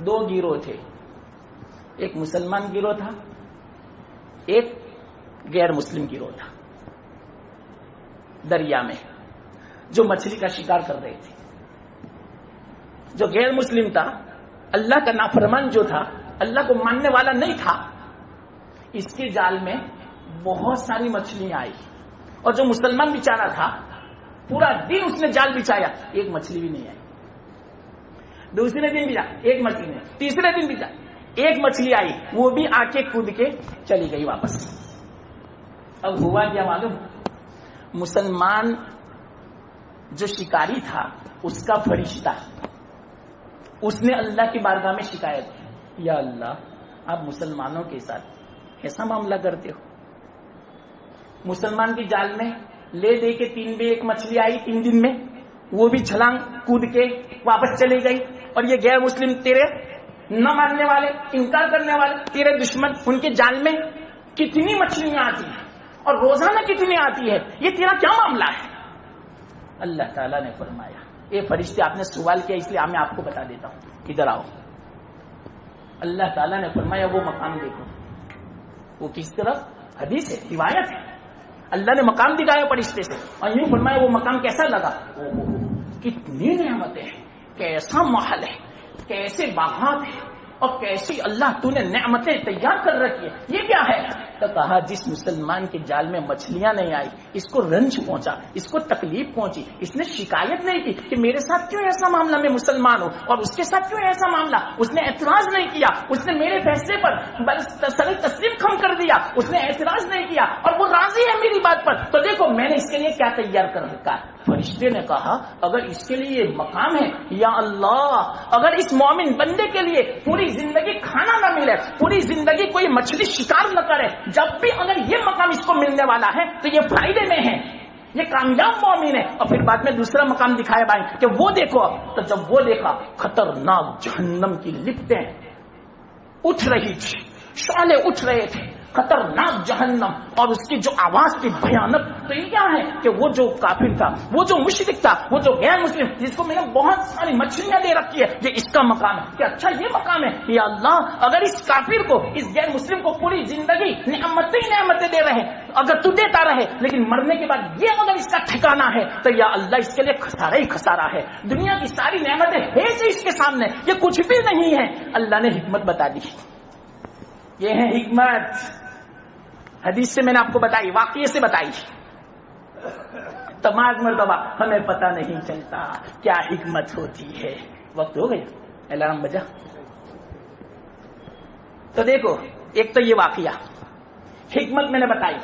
دو گروہ تھے. ایک مسلمان گروہ تھا، ایک غیر مسلم گروہ تھا. دریا میں جو مچھلی کا شکار کر رہے تھے. جو غیر مسلم تھا، اللہ کا نافرمان جو تھا، اللہ کو ماننے والا نہیں تھا، اس کے جال میں بہت ساری مچھلیاں آئی، اور جو مسلمان بیچارہ تھا پورا دن اس نے جال بچھایا، ایک مچھلی بھی نہیں آئی۔ دوسرے دن بچا ایک مچھلی نہیں، تیسرے دن بچا ایک مچھلی آئی، وہ بھی آ کے کود کے چلی گئی واپس۔ اب ہوا کیا معلوم؟ مسلمان جو شکاری تھا اس کا فرشتہ، اس نے اللہ کی بارگاہ میں شکایت کی، یا اللہ آپ مسلمانوں کے ساتھ ایسا معاملہ کرتے ہو؟ مسلمان کی جال میں لے دے کے 3 بے 1 مچھلی آئی 3 دن میں، وہ بھی چھلانگ کود کے واپس چلی گئی، اور یہ غیر مسلم تیرے نہ ماننے والے، انکار کرنے والے، تیرے دشمن، ان کے جال میں کتنی مچھلیاں آتی ہیں اور روزانہ کتنی آتی ہے، یہ تیرا کیا معاملہ ہے؟ اللہ تعالیٰ نے فرمایا، اے فرشتے آپ نے سوال کیا اس لیے میں آپ کو بتا دیتا ہوں، ادھر آؤ۔ اللہ تعالیٰ نے فرمایا وہ مقام دیکھو، وہ کس طرف؟ حدیث ہے، روایت ہے، اللہ نے مقام دکھایا فرشتے سے، اور یوں فرمایا وہ مقام کیسا لگا؟ کتنی نعمتیں ہیں، کیسا محل ہے، کیسے باغات ہیں، اور کیسی اللہ تو نے نعمتیں تیار کر رکھی ہے، یہ کیا ہے؟ تو کہا جس مسلمان کے جال میں مچھلیاں نہیں آئی، اس کو رنج پہنچا، اس کو تکلیف پہنچی، اس نے شکایت نہیں کی کہ میرے ساتھ کیوں ایسا معاملہ، میں مسلمان ہوں اور اس کے ساتھ کیوں ایسا معاملہ، اس نے اعتراض نہیں کیا، اس نے میرے فیصلے پر سر تسلیم خم کر دیا، اس نے اعتراض نہیں کیا اور وہ راضی ہے میری بات پر، تو دیکھو میں نے اس کے لیے کیا تیار کر رکھا ہے۔ فرشتے نے کہا اگر اس کے لیے مقام ہے، یا اللہ اگر اس مومن بندے کے لیے پوری زندگی کھانا نہ ملے، پوری زندگی کوئی مچھلی شکار نہ کرے، جب بھی اگر یہ مقام اس کو ملنے والا ہے تو یہ فائدے میں ہے، یہ کامیاب مومن ہے۔ اور پھر بعد میں دوسرا مقام دکھایا بھائی کہ وہ دیکھو، تو جب وہ دیکھا خطرناک جہنم کی لپٹیں اٹھ رہی تھی، شعلے اٹھ رہے تھے، خطرناک جہنم، اور اس کی جو آواز تھی بھیانک، تو یہ کیا ہے کہ وہ جو کافر تھا، وہ جو مشرک تھا، وہ جو غیر مسلم جس کو میں نے بہت ساری مچھلیاں دے رکھی ہے، یہ اس کا مقام ہے کہ اچھا یہ مقام ہے، یا اللہ اگر اس کافر کو، اس غیر مسلم کو پوری زندگی نعمتیں دے رہے، اگر تو دیتا رہے لیکن مرنے کے بعد یہ اگر اس کا ٹھکانہ ہے تو یا اللہ اس کے لیے خسارہ ہی خسارہ ہے، دنیا کی ساری نعمتیں ہے سے اس کے سامنے یہ کچھ بھی نہیں ہے۔ اللہ نے حکمت بتا دی، یہ ہے حکمت، حدیث سے میں نے آپ کو بتائی، واقعے سے بتائی، تمام مرتبہ ہمیں پتہ نہیں چلتا کیا حکمت ہوتی ہے۔ وقت ہو گیا، الارم بجا، تو دیکھو ایک تو یہ واقعہ، حکمت میں نے بتائی،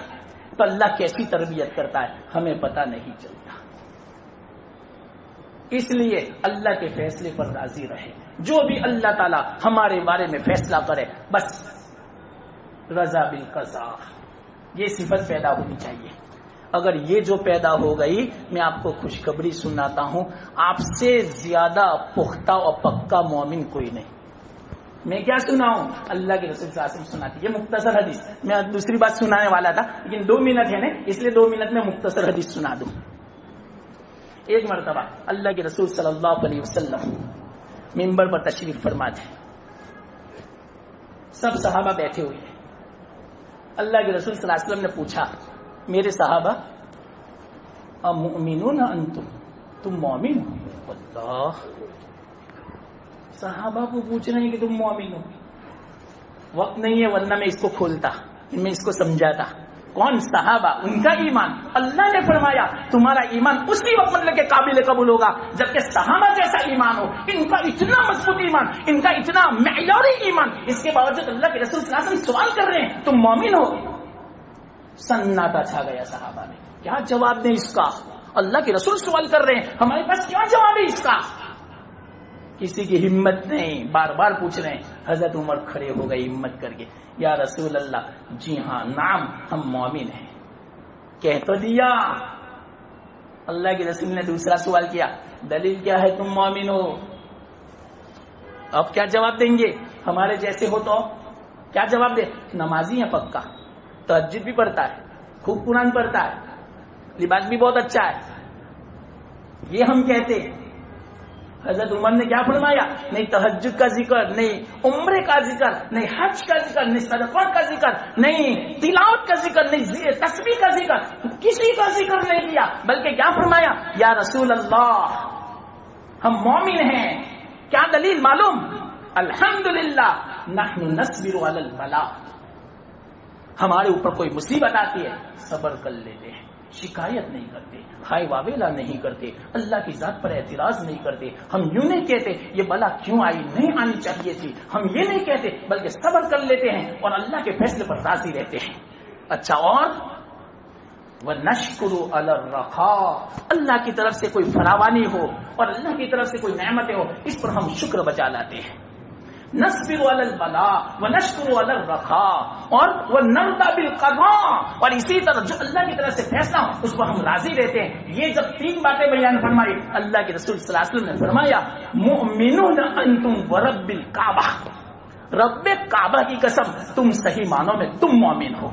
تو اللہ کیسی تربیت کرتا ہے ہمیں پتہ نہیں چلتا، اس لیے اللہ کے فیصلے پر راضی رہے، جو بھی اللہ تعالی ہمارے بارے میں فیصلہ کرے بس رضا بالقضاء، یہ صفت پیدا ہونی چاہیے۔ اگر یہ جو پیدا ہو گئی، میں آپ کو خوشخبری سناتا ہوں، آپ سے زیادہ پختہ اور پکا مومن کوئی نہیں۔ میں کیا سنا ہوں؟ اللہ کے رسول صلی اللہ علیہ وسلم سناتی، یہ مختصر حدیث، میں دوسری بات سنانے والا تھا لیکن 2 منٹ ہے نا، اس لیے 2 منٹ میں مختصر حدیث سنا دوں۔ ایک مرتبہ اللہ کے رسول صلی اللہ علیہ وسلم منبر پر تشریف فرما تھے، سب صحابہ بیٹھے ہوئے ہیں، اللہ کے رسول صلی اللہ علیہ وسلم نے پوچھا میرے صحابہ امؤمنون انتم، تم مومن ہو؟ اللہ، صحابہ کو پوچھ رہے ہیں کہ تم مومن ہو، وقت نہیں ہے ورنہ میں اس کو کھولتا، میں اس کو سمجھاتا، کون؟ صحابہ، ان کا ایمان، اللہ نے فرمایا تمہارا ایمان اسی وقت مطلب کہ قابل قبول ہوگا جبکہ صحابہ جیسا ایمان ہو، ان کا اتنا مضبوط ایمان، ان کا اتنا معیاری ایمان، اس کے باوجود اللہ کے رسول صلی اللہ علیہ وسلم سوال کر رہے ہیں تم مومن ہو؟ سناٹا چھا گیا صحابہ میں، کیا جواب دیں اس کا؟ اللہ کے رسول سوال کر رہے ہیں، ہمارے پاس کیا جواب ہے اس کا؟ کسی کی ہمت نہیں، بار بار پوچھ رہے ہیں۔ حضرت عمر کھڑے ہو گئے ہمت کر کے، یا رسول اللہ، جی ہاں نعم ہم مومن ہیں، کہہ تو دیا۔ اللہ کے رسول نے دوسرا سوال کیا، دلیل کیا ہے تم مومن ہو؟ اب کیا جواب دیں گے؟ ہمارے جیسے ہو تو کیا جواب دے؟ نمازی ہے پکا، تہجد بھی پڑھتا ہے، خوب قرآن پڑھتا ہے، لباس بھی بہت اچھا ہے، یہ ہم کہتے ہیں۔ حضرت عمر نے کیا فرمایا؟ نہیں تہجد کا ذکر، نہیں عمرے کا ذکر، نہیں حج کا ذکر، نہیں صدقات کا ذکر، نہیں تلاوت کا ذکر، نہیں تسبیح کا ذکر، کسی کا ذکر نہیں کیا، بلکہ کیا فرمایا؟ یا رسول اللہ ہم مومن ہیں، کیا دلیل معلوم؟ الحمدللہ نحن نصبر علی البلاء، ہمارے اوپر کوئی مصیبت آتی ہے صبر کر لیتے ہیں، شکایت نہیں کرتے، ہائے واویلا نہیں کرتے، اللہ کی ذات پر اعتراض نہیں کرتے، ہم یوں نہیں کہتے یہ بلا کیوں آئی، نہیں آنی چاہیے تھی، ہم یہ نہیں کہتے، بلکہ صبر کر لیتے ہیں اور اللہ کے فیصلے پر راضی رہتے ہیں۔ اچھا، اور وَنَشْكُرُ عَلَى الرَّخَاءِ، اللہ کی طرف سے کوئی فراوانی ہو اور اللہ کی طرف سے کوئی نعمتیں ہو، اس پر ہم شکر بجا لاتے ہیں۔ نصبر علی البلاء ونشکر علی الرخاء، اور ونرضى بالقضاء، اور اسی طرح جو اللہ کی طرف سے فیصلہ ہو اس پر ہم راضی رہتے ہیں۔ یہ جب تین باتیں بیان فرمائی، اللہ کے رسول صلی اللہ علیہ وسلم نے فرمایا مؤمنون انتم ورب الکعبہ، رب کعبہ کی قسم تم صحیح معنوں میں تم مومن ہو۔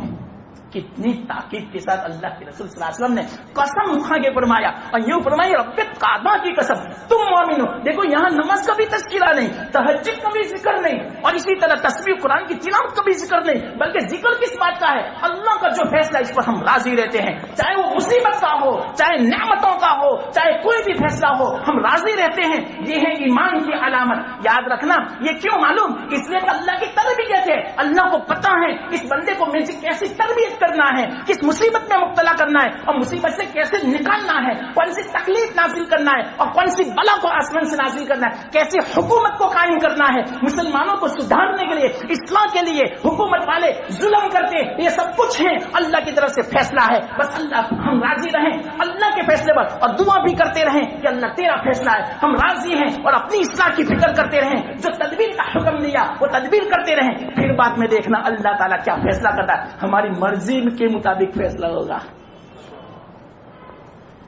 کتنی تاکید کے ساتھ اللہ کے رسول صلی اللہ علیہ وسلم نے قسم کھا کے فرمایا، اور یوں فرمایا رب کعبہ کی قسم تم مومن ہو۔ دیکھو یہاں نماز کا بھی تذکرہ نہیں، تہجد کا بھی ذکر نہیں، اور اسی طرح تسبیح قرآن کی تلاوت کا بھی ذکر نہیں، بلکہ ذکر کس بات کا ہے؟ اللہ کا جو فیصلہ اس پر ہم راضی رہتے ہیں، چاہے وہ مصیبت کا ہو، چاہے نعمتوں کا ہو، چاہے کوئی بھی فیصلہ ہو، ہم راضی رہتے ہیں۔ یہ ہے ایمان کی علامت۔ یاد رکھنا، یہ کیوں معلوم؟ اس لیے کہ اللہ کی تربیت ہے، اللہ کو پتا ہے اس بندے کو مجھے کیسی تربیت کرنا ہے، کس مصیبت میں مبتلا کرنا ہے، اور مصیبت سے کیسے نکالنا ہے، کون سی تکلیف نازل کرنا ہے، اور کون سی بلا کو آسمان سے نازل کرنا ہے، کیسے حکومت کو قائم کرنا ہے، مسلمانوں کو سدھارنے کے لیے، اصلاح کے لیے حکومت والے ظلم کرتے، یہ سب کچھ ہے اللہ کی طرف سے فیصلہ ہے۔ بس اللہ ہم راضی رہیں اللہ کے فیصلے پر، اور دعا بھی کرتے رہیں کہ اللہ تیرا فیصلہ ہے، ہم راضی ہیں، اور اپنی اصلاح کی فکر کرتے رہیں، جو تدبیر کا حکم دیا وہ تدبیر کرتے رہیں، پھر بعد میں دیکھنا اللہ تعالیٰ کیا فیصلہ کرتا ہے، ہماری مرضی کے مطابق فیصلہ ہوگا۔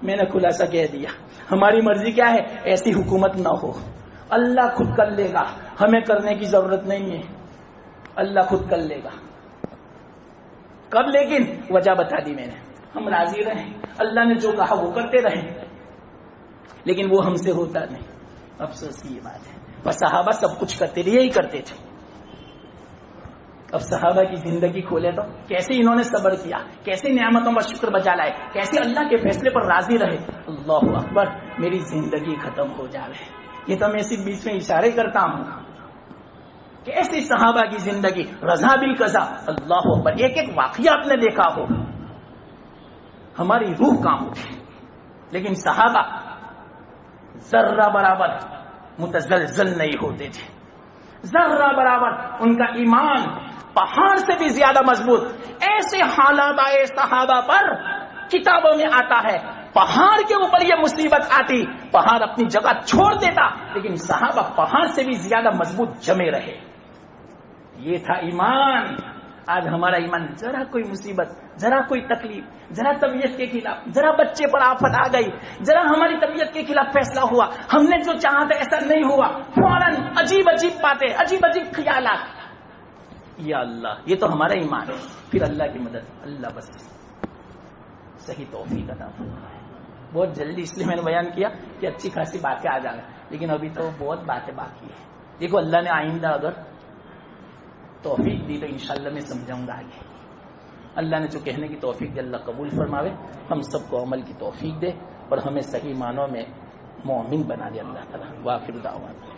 میں نے خلاصہ کہہ دیا، ہماری مرضی کیا ہے؟ ایسی حکومت نہ ہو، اللہ خود کر لے گا، ہمیں کرنے کی ضرورت نہیں ہے، اللہ خود کر لے گا۔ کب؟ لیکن وجہ بتا دی میں نے، ہم راضی رہیں، اللہ نے جو کہا وہ کرتے رہیں، لیکن وہ ہم سے ہوتا نہیں۔ افسوس کی یہ بات ہے، بس صحابہ سب کچھ کرتے تھے، یہی کرتے تھے۔ اب صحابہ کی زندگی کھولے تو کیسے انہوں نے صبر کیا، کیسے نعمتوں پر شکر بجا لائے، کیسے اللہ کے فیصلے پر راضی رہے۔ اللہ اکبر، میری زندگی ختم ہو جائے، یہ تو میں صرف بیچ میں اشارے کرتا ہوں، کیسی صحابہ کی زندگی، رضا بالقضاء۔ اللہ اکبر، ایک ایک واقعہ آپ نے دیکھا ہو، ہماری روح کام اٹھے، لیکن صحابہ ذرہ برابر متزلزل نہیں ہوتے تھے، ذرہ برابر ان کا ایمان پہاڑ سے بھی زیادہ مضبوط۔ ایسے حالات آئے صحابہ پر، کتابوں میں آتا ہے پہاڑ کے اوپر یہ مصیبت آتی، پہاڑ اپنی جگہ چھوڑ دیتا، لیکن صحابہ پہاڑ سے بھی زیادہ مضبوط جمے رہے۔ یہ تھا ایمان۔ آج ہمارا ایمان، ذرا کوئی مصیبت، ذرا کوئی تکلیف، ذرا طبیعت کے خلاف، ذرا بچے پر آفت آ گئی، ذرا ہماری طبیعت کے خلاف فیصلہ ہوا، ہم نے جو چاہا تھا ایسا نہیں ہوا، فوراً عجیب عجیب باتیں، عجیب عجیب خیالات۔ یا اللہ، یہ تو ہمارا ایمان ہے۔ پھر اللہ کی مدد، اللہ بس صحیح توفیق عطا فرمائے۔ بہت جلدی اس لیے میں نے بیان کیا کہ اچھی خاصی باتیں آ جائیں، لیکن ابھی تو بہت باتیں باقی ہیں۔ دیکھو اللہ نے آئندہ اگر توفیق دی تو انشاءاللہ میں سمجھاؤں گا آگے۔ اللہ نے جو کہنے کی توفیق دے اللہ قبول فرماوے، ہم سب کو عمل کی توفیق دے، اور ہمیں صحیح معنوں میں مومن بنا دے اللہ تعالیٰ۔ وآخر دعوانا